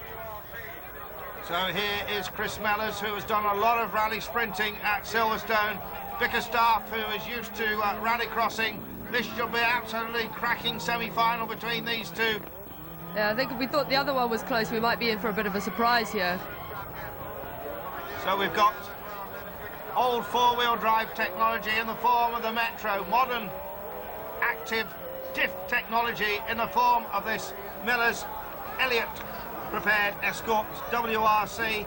So here is Chris Mellors, who has done a lot of rally sprinting at Silverstone. Bickerstaff, who is used to rallycrossing. This should be absolutely cracking semi-final between these two. Yeah, I think if we thought the other one was close, we might be in for a bit of a surprise here. So we've got old four-wheel drive technology in the form of the Metro, modern active diff technology in the form of this Mellors Elliott prepared Escort WRC.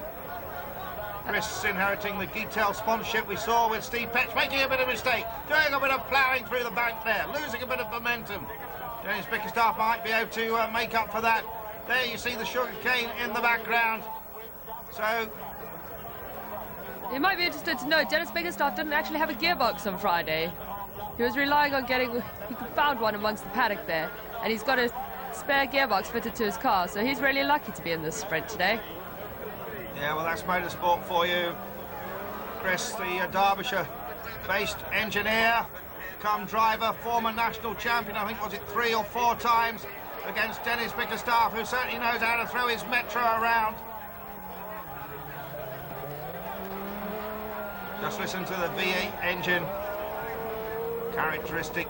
Chris inheriting the Geetel sponsorship we saw with Steve Petch, making a bit of a mistake, doing a bit of ploughing through the bank there, losing a bit of momentum. Dennis Bickerstaff might be able to make up for that. There you see the sugarcane in the background. So you might be interested to know Dennis Bickerstaff didn't actually have a gearbox on Friday. He was relying on he found one amongst the paddock there, and he's got a spare gearbox fitted to his car, so he's really lucky to be in this sprint today. Yeah, well, that's motorsport for you. Chris, the Derbyshire-based engineer, come driver, former national champion, I think, was it 3 or 4 times, against Dennis Bickerstaff, who certainly knows how to throw his Metro around. Just listen to the V8 engine, characteristic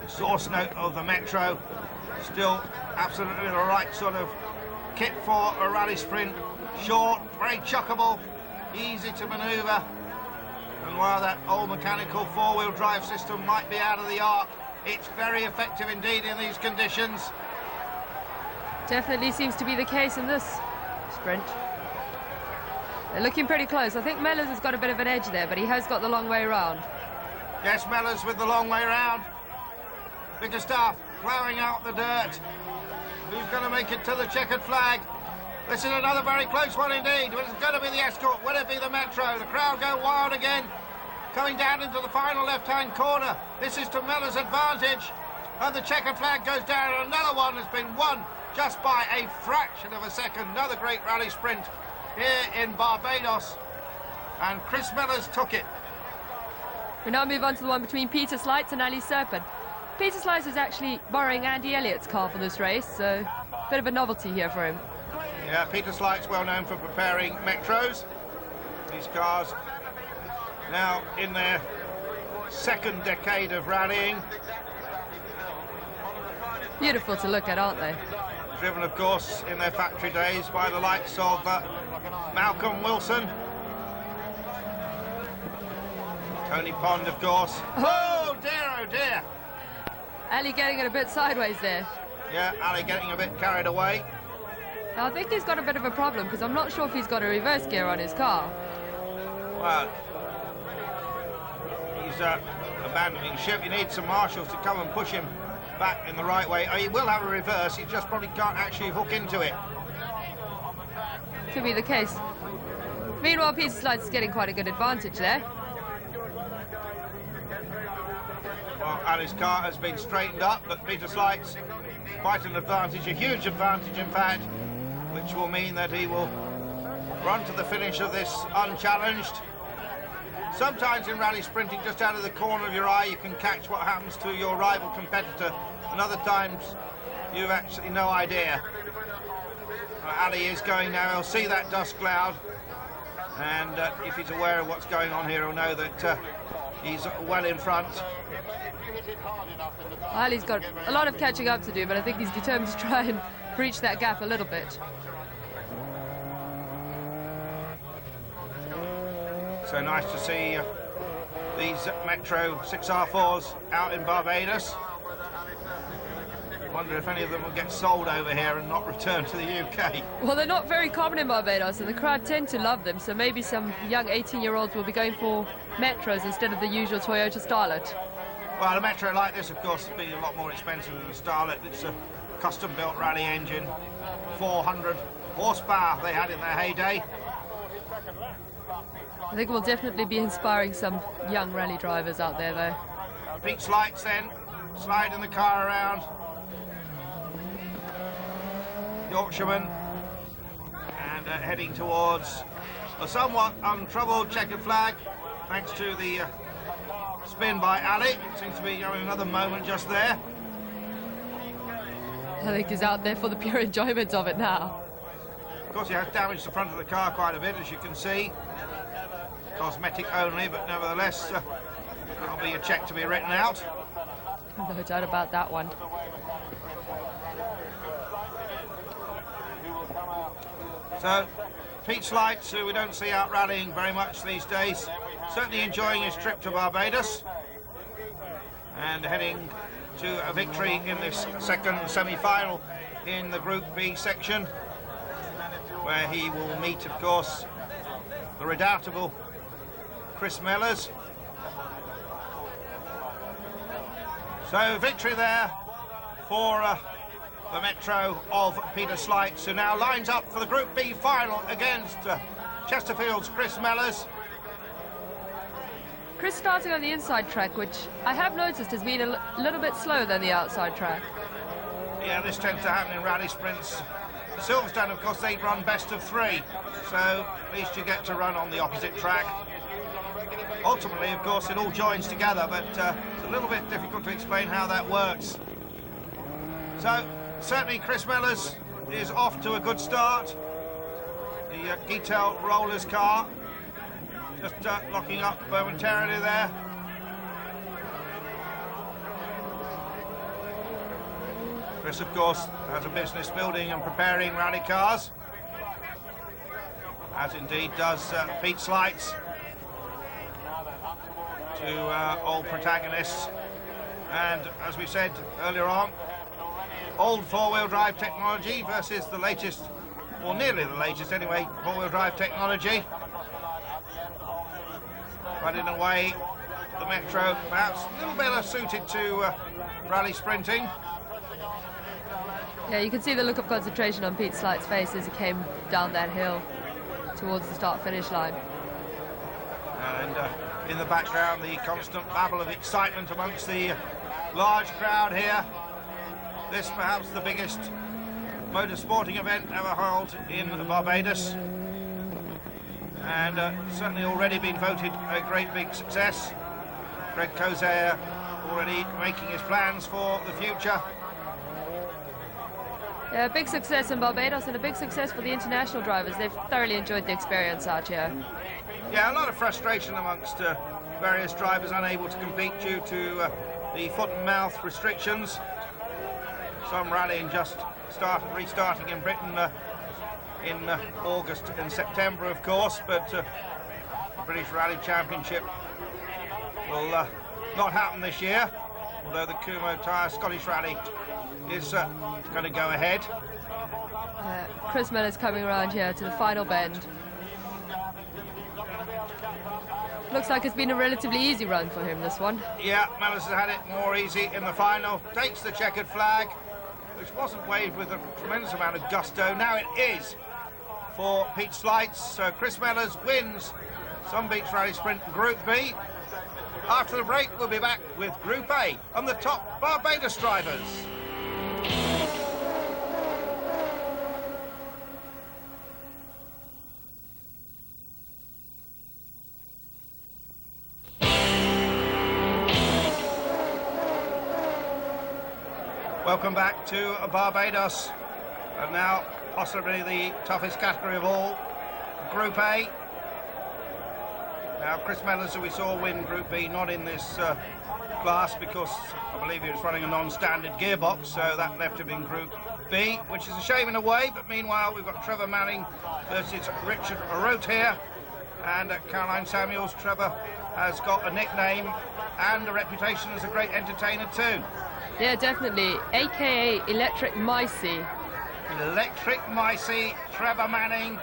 source note of the Metro. Still absolutely the right sort of kit for a rally sprint. Short, very chuckable, easy to manoeuvre. And while that old mechanical four-wheel drive system might be out of the arc, it's very effective indeed in these conditions. Definitely seems to be the case in this sprint. They're looking pretty close. I think Mellors has got a bit of an edge there, but he has got the long way round. Yes, Mellors with the long way round. Bickerstaff ploughing out the dirt. Who's going to make it to the checkered flag? This is another very close one indeed. It's going to be the Escort. Will it be the Metro? The crowd go wild again. Coming down into the final left-hand corner. This is to Mellors' advantage. And the checkered flag goes down. And another one has been won just by a fraction of a second. Another great rally sprint here in Barbados. And Chris Mellors took it. We now move on to the one between Peter Slights and Ali Serpent. Peter Slights is actually borrowing Andy Elliott's car for this race, so a bit of a novelty here for him. Yeah, Peter Slights well known for preparing Metros. These cars now in their second decade of rallying. Beautiful to look at, aren't they? Driven, of course, in their factory days by the likes of Malcolm Wilson. Tony Pond, of course. Oh dear. Ali getting it a bit sideways there. Yeah, Ali getting a bit carried away. Now, I think he's got a bit of a problem because I'm not sure if he's got a reverse gear on his car. Well, he's abandoning ship. He needs some marshals to come and push him back in the right way. He will have a reverse, he just probably can't actually hook into it. Could be the case. Meanwhile, Peter Slights is getting quite a good advantage there. Well, Ali's car has been straightened up, but Peter Slights quite an advantage, a huge advantage in fact, which will mean that he will run to the finish of this unchallenged. Sometimes in rally sprinting, just out of the corner of your eye, you can catch what happens to your rival competitor, and other times you've actually no idea. Ali is going now, he'll see that dust cloud, and if he's aware of what's going on here, he'll know that he's well in front. Ali's got a lot of catching up to do, but I think he's determined to try and breach that gap a little bit. So nice to see these Metro 6R4s out in Barbados. Wonder if any of them will get sold over here and not return to the UK. Well, they're not very common in Barbados, and the crowd tend to love them, so maybe some young 18-year-olds will be going for Metros instead of the usual Toyota Starlet. Well, a Metro like this, of course, has been a lot more expensive than a Starlet. It's a custom-built rally engine, 400 horsepower they had in their heyday. I think we'll definitely be inspiring some young rally drivers out there, though. Pete Slights then, sliding the car around. Yorkshireman, and heading towards a somewhat untroubled checkered flag, thanks to the spin by Ali. Seems to be having another moment just there. I think he's out there for the pure enjoyment of it now. Of course, he has damaged the front of the car quite a bit, as you can see. Cosmetic only, but nevertheless, that'll be a check to be written out. No doubt about that one. So, Pete Slights, who we don't see out rallying very much these days, certainly enjoying his trip to Barbados and heading to a victory in this second semi-final in the Group B section, where he will meet, of course, the redoubtable Chris Mellors. So, victory there for the Metro of Peter Slights, who now lines up for the Group B final against Chesterfield's Chris Mellors. Chris starting on the inside track, which I have noticed has been a little bit slower than the outside track. Yeah, this tends to happen in rally sprints. Silverstone, of course, they run best of three, so at least you get to run on the opposite track. Ultimately, of course, it all joins together, but it's a little bit difficult to explain how that works. So, certainly Chris Mellors is off to a good start. The Gittel Rollers car just locking up momentarily there. Chris, of course, has a business building and preparing rally cars, as indeed does Pete Slights, two old protagonists. And as we said earlier on, old four-wheel drive technology versus the latest, or nearly the latest anyway, four-wheel drive technology. But in a way, the Metro perhaps a little better suited to rally sprinting. Yeah, you can see the look of concentration on Pete Slights' face as he came down that hill towards the start-finish line. And in the background, the constant babble of excitement amongst the large crowd here. This perhaps the biggest motorsporting event ever held in Barbados, and certainly already been voted a great big success. Greg Kozair already making his plans for the future. Yeah, a big success in Barbados and a big success for the international drivers. They've thoroughly enjoyed the experience out here. Yeah, a lot of frustration amongst various drivers unable to compete due to the foot and mouth restrictions. Some rallying just restarting in Britain in August and September, of course, but the British Rally Championship will not happen this year, although the Kumo Tire Scottish Rally is going to go ahead. Chris Miller's coming around here to the final bend. Looks like it's been a relatively easy run for him, this one. Yeah, Miller's had it more easy in the final. Takes the checkered flag, which wasn't waved with a tremendous amount of gusto. Now it is for Pete Slights. So Chris Mellors wins Sun Beach Rally Sprint Group B. After the break, we'll be back with Group A and the top Barbados drivers. Welcome back to Barbados, and now possibly the toughest category of all, Group A. Now Chris Mellors, who we saw win Group B, not in this class because I believe he was running a non-standard gearbox, so that left him in Group B, which is a shame in a way, but meanwhile we've got Trevor Manning versus Richard Rote here, and Caroline Samuels. Trevor has got a nickname and a reputation as a great entertainer too. Yeah, definitely. AKA Electric Micey. Electric Micey, Trevor Manning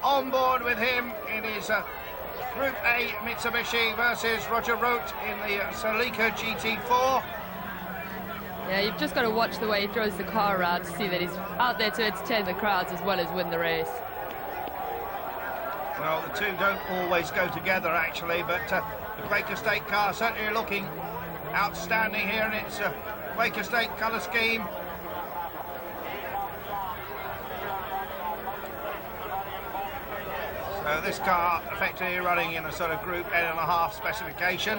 on board with him in his Group A Mitsubishi versus Roger Rote in the Celica GT4. Yeah, you've just got to watch the way he throws the car around to see that he's out there to entertain the crowds as well as win the race. Well, the two don't always go together actually, but the Quaker State car certainly looking outstanding here in its Quaker State colour scheme. So this car effectively running in a sort of Group N.5 specification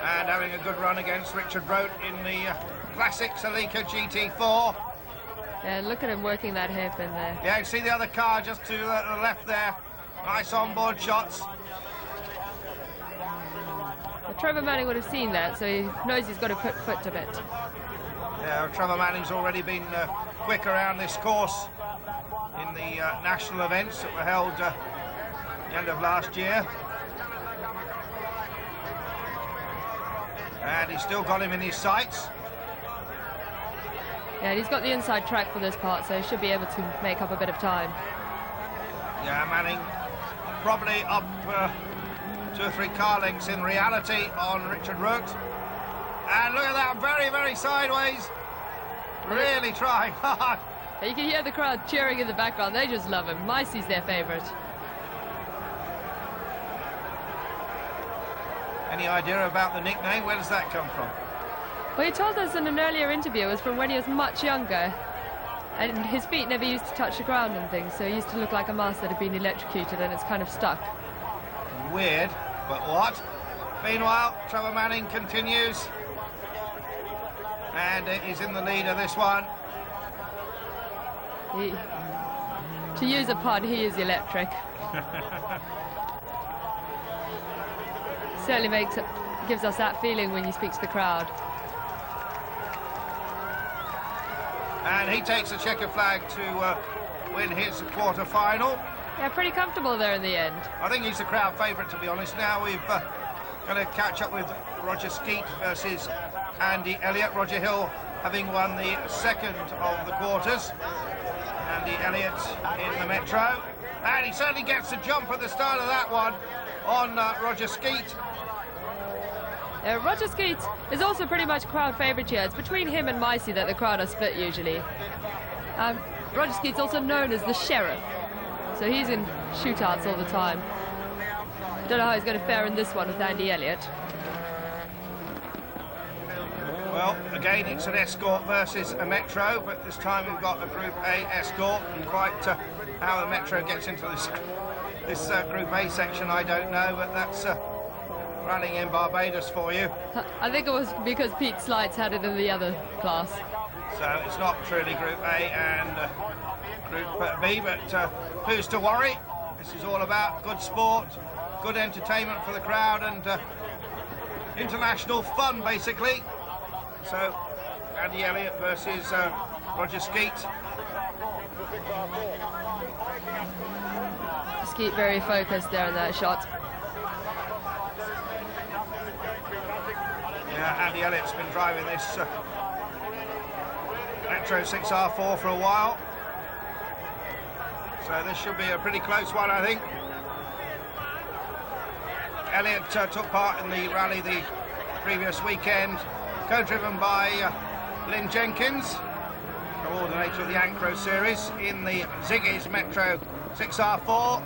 and having a good run against Richard Rote in the classic Celica GT4. Yeah, look at him working that hairpin there. Yeah, you see the other car just to the left there. Nice on-board shots. Well, Trevor Manning would have seen that, so he knows he's got to put foot to bit. Yeah, Trevor Manning's already been quick around this course in the national events that were held at the end of last year. And he's still got him in his sights. Yeah, and he's got the inside track for this part, so he should be able to make up a bit of time. Yeah, Manning probably up 2 or 3 car lengths in reality on Richard Rote. And look at that, very, very sideways. Really trying hard. You can hear the crowd cheering in the background. They just love him. Micey's their favourite. Any idea about the nickname? Where does that come from? Well, he told us in an earlier interview it was from when he was much younger. And his feet never used to touch the ground and things, so he used to look like a mouse that had been electrocuted, and it's kind of stuck. Weird, but what? Meanwhile, Trevor Manning continues. And he's in the lead of this one. To use a pun, he is electric. certainly gives us that feeling when you speak to the crowd. And he takes the checkered flag to win his quarter-final. Yeah, pretty comfortable there in the end. I think he's the crowd favourite, to be honest. Now we've going to catch up with Roger Skeet versus Andy Elliott. Roger Hill having won the second of the quarters. Andy Elliott in the Metro. And he certainly gets the jump at the start of that one on Roger Skeet. Roger Skeet is also pretty much crowd favourite here. It's between him and Micey that the crowd are split usually. Roger Skeet's also known as the Sheriff, so he's in shootouts all the time. Don't know how he's going to fare in this one with Andy Elliott. Well, again, it's an Escort versus a Metro, but this time we've got a Group A Escort, and quite how the Metro gets into this Group A section, I don't know, but that's running in Barbados for you. I think it was because Pete Slides had it in the other class. So it's not truly Group A and Group B, but who's to worry? This is all about good sport, good entertainment for the crowd, and international fun, basically. So, Andy Elliott versus Roger Skeet. Skeet very focused there in that shot. Yeah, Andy Elliott's been driving this Metro 6R4 for a while. So this should be a pretty close one, I think. Elliott took part in the rally the previous weekend, co-driven by Lynn Jenkins, coordinator of the Ankro series, in the Ziggy's Metro 6R4.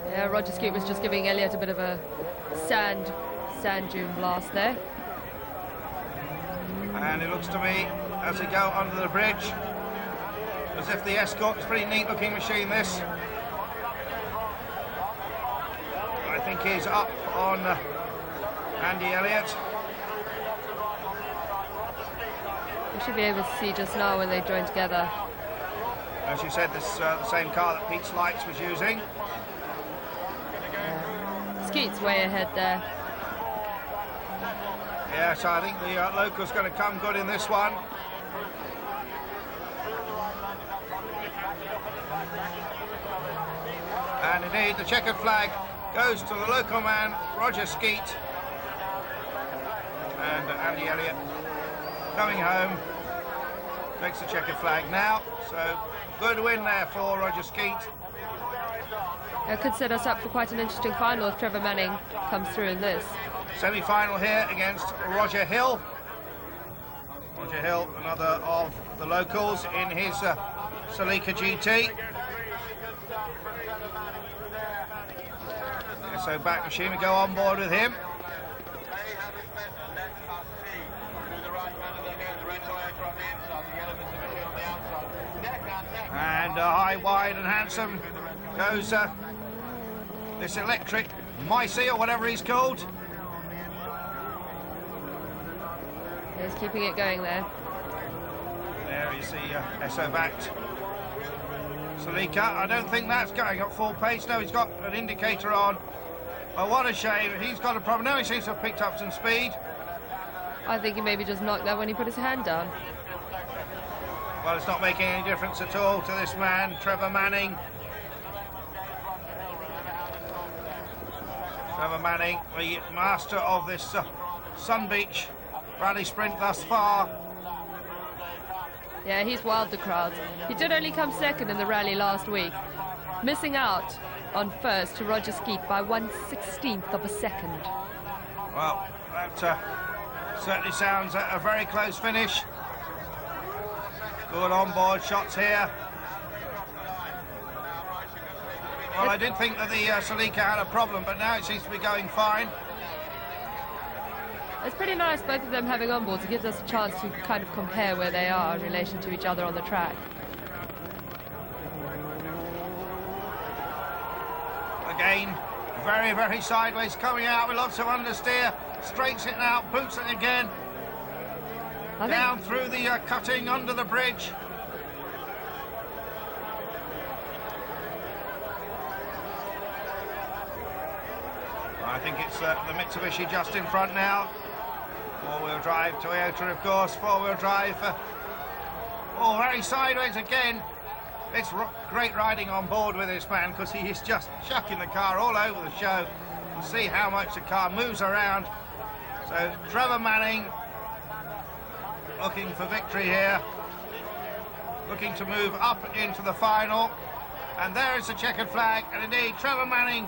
Yeah, Roger Skeet was just giving Elliott a bit of a sand dune blast there. And it looks to me, as they go under the bridge, as if the Escort is a pretty neat looking machine, this. I think he's up on Andy Elliott. We should be able to see just now when they join together. As you said, this the same car that Pete Slights was using. Skeet's way ahead there. Yes, I think the local's going to come good in this one. And indeed, the checkered flag goes to the local man, Roger Skeet. And Andy Elliott coming home, takes the checkered flag now. So, good win there for Roger Skeet. It could set us up for quite an interesting final if Trevor Manning comes through in this. Semi-final here against Roger Hill. Roger Hill, another of the locals in his Celica GT. So back machine, we go on board with him. And high, wide and handsome goes this electric Micey, or whatever he's called. He's keeping it going there. There you see SO-backed Celica. I don't think that's going at full pace. No, he's got an indicator on. Oh, what a shame. He's got a problem. Now he seems to have picked up some speed. I think he maybe just knocked that when he put his hand down. Well, it's not making any difference at all to this man, Trevor Manning. Trevor Manning, the master of this Sun Beach rally sprint thus far. Yeah, he's wowed the crowd. He did only come second in the rally last week, missing out on first to Roger Skeet by 1/16th of a second. Well, that certainly sounds a very close finish. Good on-board shots here. Well, I did think that the Celica had a problem, but now it seems to be going fine. It's pretty nice, both of them having onboards. It gives us a chance to kind of compare where they are in relation to each other on the track. Again, very, very sideways, coming out with lots of understeer. Straights it out, boots it again. Down through the cutting, under the bridge. I think it's the Mitsubishi just in front now. Four-wheel drive Toyota, of course. Four-wheel drive. Oh, very sideways again. It's great riding on board with this man because he is just chucking the car all over the show. And see how much the car moves around. So Trevor Manning looking for victory here. Looking to move up into the final. And there is the checkered flag. And indeed, Trevor Manning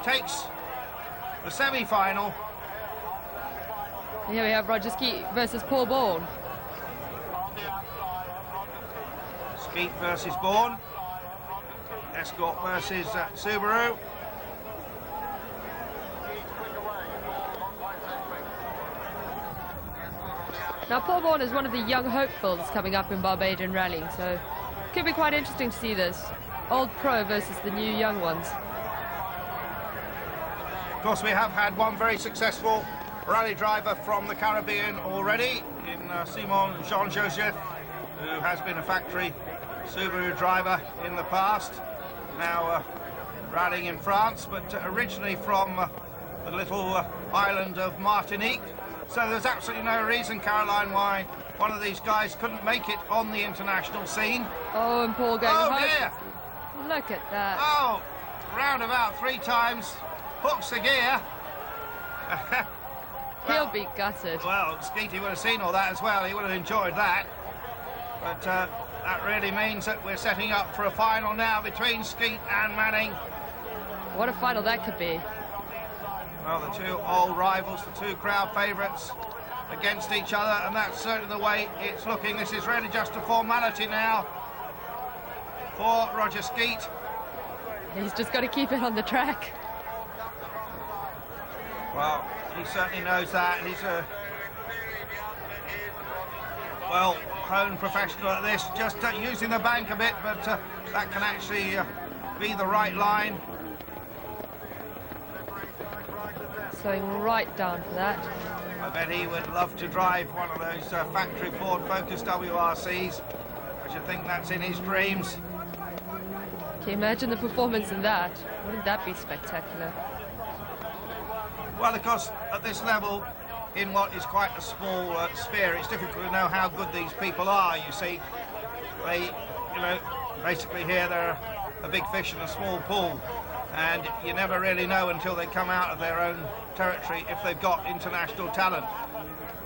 takes the semi-final. Here we have Roger Skeet versus Paul Bourne. Skeet versus Bourne. Escort versus Subaru. Now, Paul Bourne is one of the young hopefuls coming up in Barbadian rallying, so it could be quite interesting to see this. Old pro versus the new young ones. Of course, we have had one very successful rally driver from the Caribbean already in Simon Jean-Joseph, who has been a factory Subaru driver in the past, now rallying in France, but originally from the little island of Martinique. So there's absolutely no reason, Caroline, why one of these guys couldn't make it on the international scene. Oh, and Paul going Oh, home. dear! Look at that. Oh, round about 3 times, hooks a gear. He'll be gutted. Well, Skeety would have seen all that as well. He would have enjoyed that. But that really means that we're setting up for a final now between Skeet and Manning. What a final that could be. Well, the two old rivals, the two crowd favourites against each other, and that's certainly the way it's looking. This is really just a formality now for Roger Skeet. He's just got to keep it on the track. Well, he certainly knows that. He's a well-honed professional at this, just using the bank a bit, but that can actually be the right line. Slowing right down for that. I bet he would love to drive one of those factory Ford Focus WRCs. I should think that's in his dreams. Can you imagine the performance in that? Wouldn't that be spectacular? Well, of course, at this level, in what is quite a small sphere, it's difficult to know how good these people are, you see. They, you know, basically here they're a big fish in a small pool, and you never really know until they come out of their own territory if they've got international talent.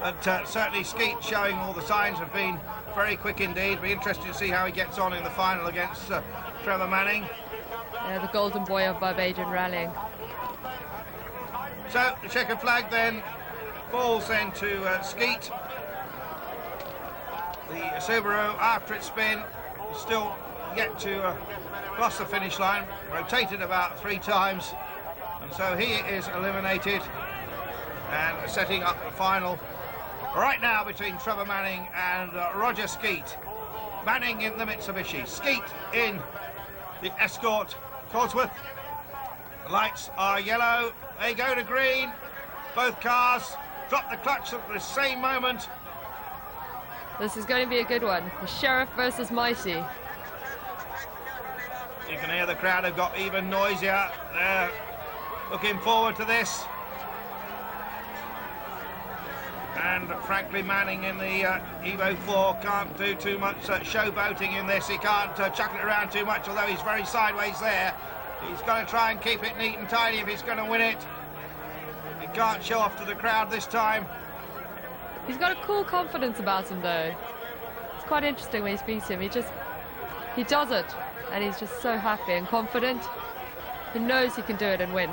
But certainly Skeet showing all the signs have been very quick indeed. Be interested to see how he gets on in the final against Trevor Manning. The golden boy of Barbadian rallying. So the checkered flag then falls then to Skeet. The Subaru, after its spin, is still yet to cross the finish line, rotated about 3 times, and so he is eliminated, and setting up the final right now between Trevor Manning and Roger Skeet. Manning in the Mitsubishi, Skeet in the Escort Cosworth. The lights are yellow, they go to green. Both cars drop the clutch at the same moment. This is going to be a good one. The Sheriff versus Micey. You can hear the crowd have got even noisier. They're looking forward to this. And frankly, Manning in the Evo 4 can't do too much showboating in this. He can't chuck it around too much, although he's very sideways there. He's going to try and keep it neat and tidy if he's going to win it. He can't show off to the crowd this time. He's got a cool confidence about him, though. It's quite interesting when he speaks to him. He does it, and he's just so happy and confident. He knows he can do it and win.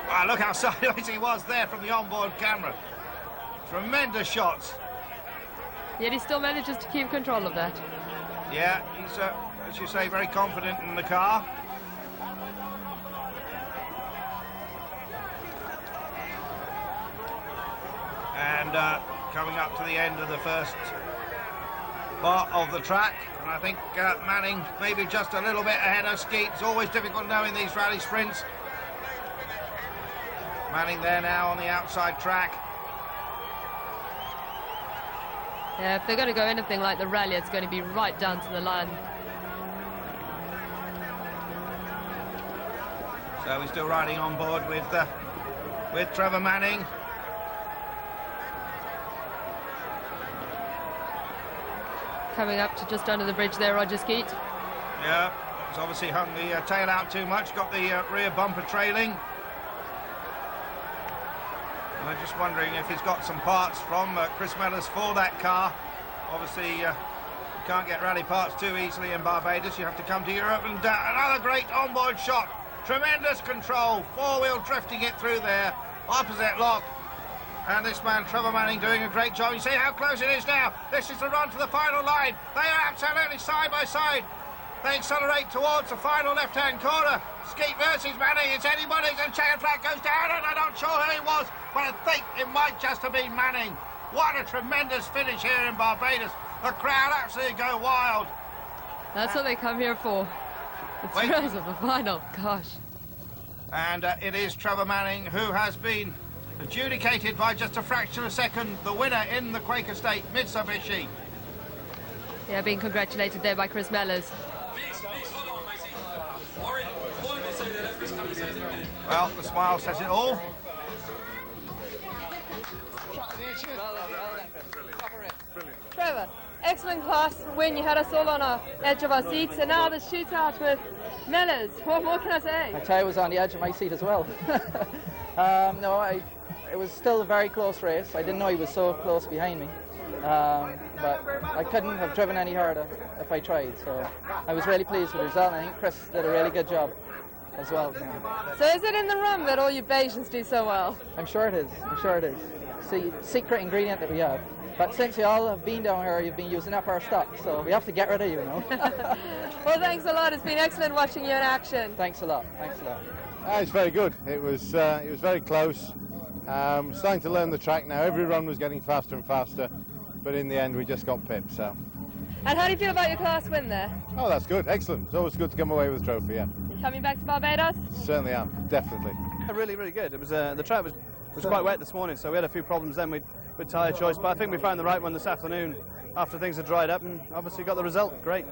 Wow, look how sideways he was there from the onboard camera. Tremendous shots. Yet he still manages to keep control of that. Yeah, he's, as you say, very confident in the car. And coming up to the end of the first part of the track, and I think Manning maybe just a little bit ahead of Skeet. It's always difficult knowing these rally sprints. Manning there now on the outside track. Yeah, if they're going to go anything like the rally, it's going to be right down to the line. So he's still riding on board with Trevor Manning. Coming up to just under the bridge there, Roger Skeet. Yeah, he's obviously hung the tail out too much, got the rear bumper trailing. And I'm just wondering if he's got some parts from Chris Mellors for that car. Obviously, you can't get rally parts too easily in Barbados. You have to come to Europe. And another great onboard shot. Tremendous control. Four-wheel drifting it through there. Opposite lock. And this man, Trevor Manning, doing a great job. You see how close it is now. This is the run to the final line. They are absolutely side by side. They accelerate towards the final left-hand corner. Skeet versus Manning. It's anybody's, and checkered flag goes down, and I'm not sure who it was, but I think it might just have been Manning. What a tremendous finish here in Barbados. The crowd absolutely go wild. That's what they come here for. The thrills of the final, gosh. And it is Trevor Manning who has been adjudicated by just a fraction of a second, the winner in the Quaker State Mitsubishi. Yeah, being congratulated there by Chris Mellors. Well, the smile says it all. Trevor, excellent class win. You had us all on the edge of our seats, and now the shootout with Mellors. What more can I say? I tell you, I was on the edge of my seat as well. It was still a very close race. I didn't know he was so close behind me. But I couldn't have driven any harder if I tried, so I was really pleased with the result. I think Chris did a really good job as well. So is it in the rum that all you Bajans do so well? I'm sure it is. I'm sure it is. See, secret ingredient that we have. But since you all have been down here, you've been using up our stock, so we have to get rid of you, you know. Well, thanks a lot. It's been excellent watching you in action. Thanks a lot. Thanks a lot. It's very good. It was very close. Starting to learn the track now. Every run was getting faster and faster, but in the end we just got pipped. So. And how do you feel about your class win there? Oh, that's good. Excellent. It's always good to come away with a trophy. Yeah. Coming back to Barbados? Certainly am. Definitely. Really, really good. It was the track was quite wet this morning, so we had a few problems then with tyre choice. But I think we found the right one this afternoon after things had dried up, and obviously got the result. Great.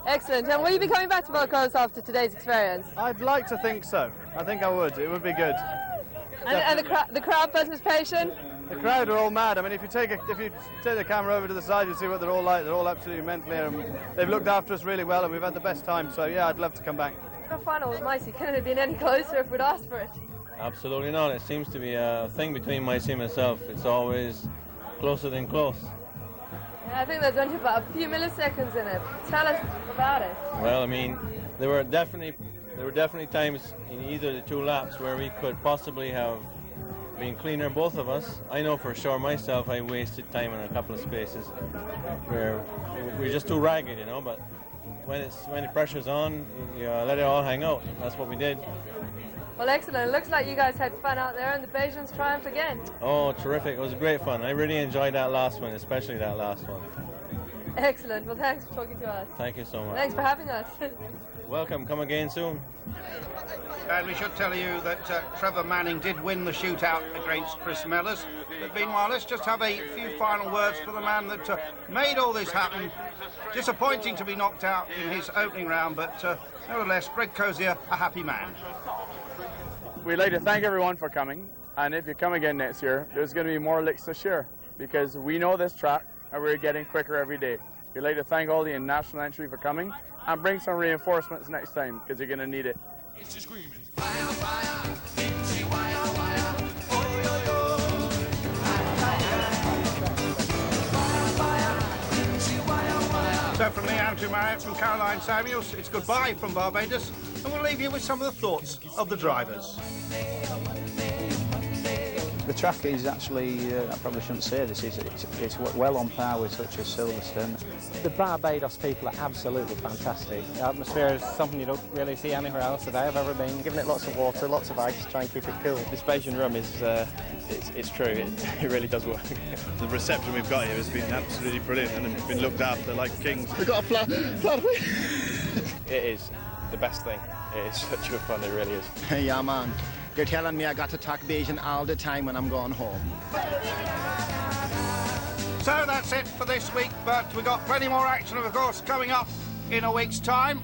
Excellent. And will you be coming back to Barbados after today's experience? I'd like to think so. I think I would. It would be good. And the crowd participation? The crowd are all mad. I mean, if you take the camera over to the side, you see what they're all like. They're all absolutely mental here. And they've looked after us really well, and we've had the best time. So yeah, I'd love to come back. The final was nice. It couldn't have been any closer if we'd asked for it. Absolutely not. It seems to be a thing between Micey and myself. It's always closer than close. Yeah, I think there's only about a few milliseconds in it. Tell us about it. Well, I mean, there were definitely times in either the two laps where we could possibly have been cleaner, both of us. I know for sure myself I wasted time in a couple of spaces where we're just too ragged, you know, but when the pressure's on, you let it all hang out. That's what we did. Well, excellent. It looks like you guys had fun out there, and the Bajans triumphed again. Oh, terrific. It was great fun. I really enjoyed that last one, especially that last one. Excellent. Well, thanks for talking to us. Thank you so much. Thanks for having us. Welcome. Come again soon. And we should tell you that Trevor Manning did win the shootout against Chris Mellors. But meanwhile, let's just have a few final words for the man that made all this happen. Disappointing to be knocked out in his opening round, but nevertheless, Greg Cozier, a happy man. We'd like to thank everyone for coming, and if you come again next year, there's going to be more licks this year, because we know this track and we're getting quicker every day. We'd like to thank all the national entry for coming, and bring some reinforcements next time, because you're going to need it. So from me, Andrew Marriott, from Caroline Samuels, it's goodbye from Barbados, and we'll leave you with some of the thoughts of the drivers. The track is actually, I probably shouldn't say this, it's well on par with such as Silverstone. The Barbados people are absolutely fantastic. The atmosphere is something you don't really see anywhere else that I've ever been. Giving it lots of water, lots of ice, try and keep it cool. This Bajan rum is, it's true, it really does work. The reception we've got here has been absolutely brilliant, and we've been looked after like kings. We've got a flat It is the best thing. It is such good fun, it really is. Yeah, man. You're telling me I got to talk Bajan all the time when I'm going home. So that's it for this week, but we've got plenty more action, of course, coming up in a week's time.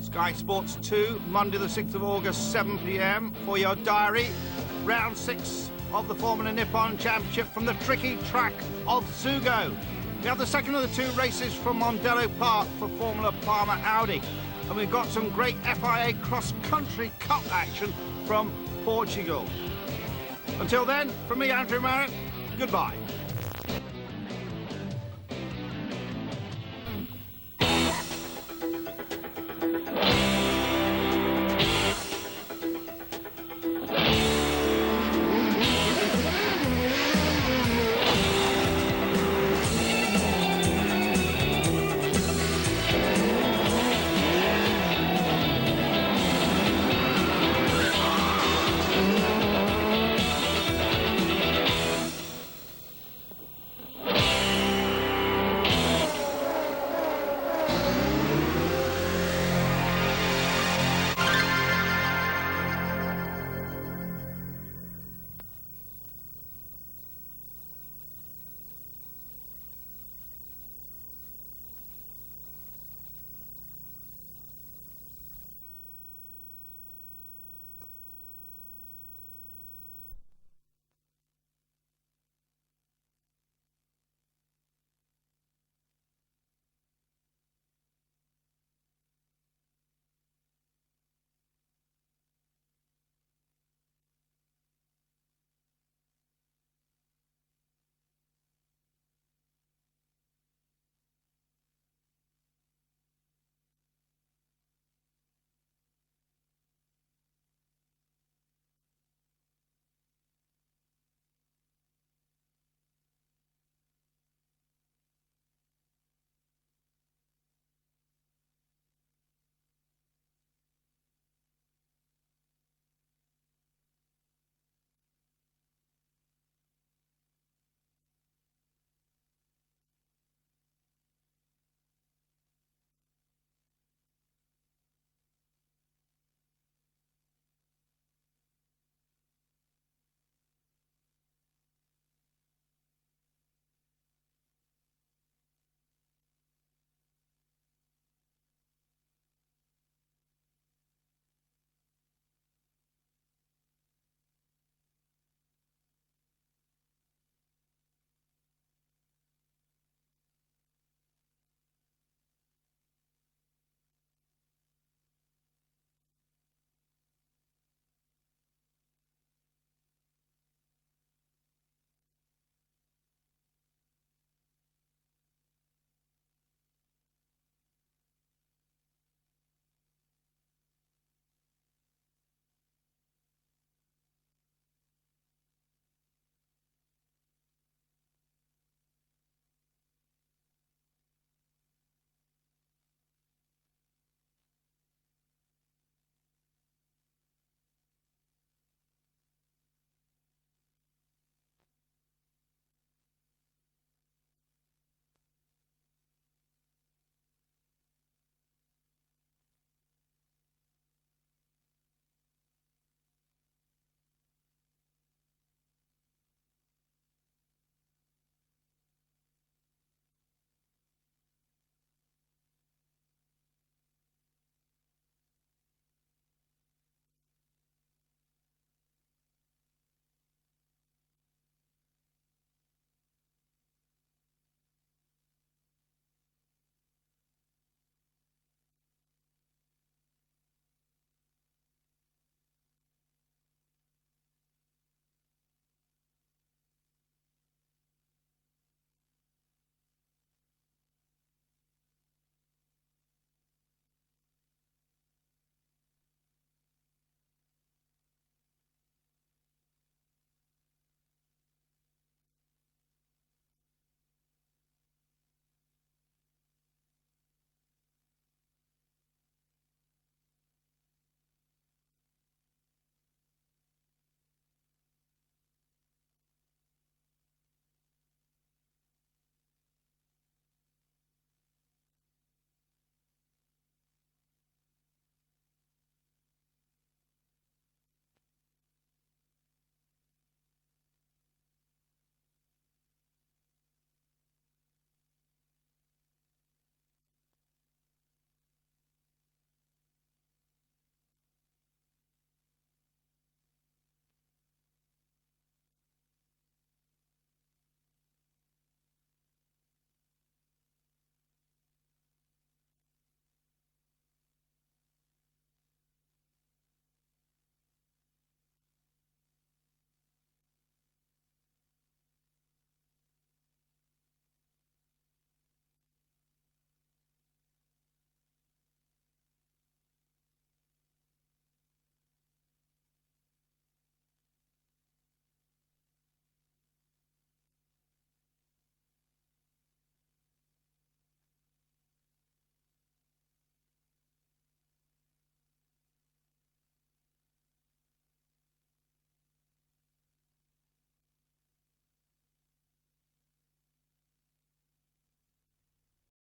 Sky Sports 2, Monday the 6th of August, 7 p.m. for your diary. Round 6 of the Formula Nippon Championship from the tricky track of Sugo. We have the second of the 2 races from Mondello Park for Formula Palmer Audi. And we've got some great FIA cross-country cup action from Portugal. Until then, from me, Andrew Marrett, goodbye.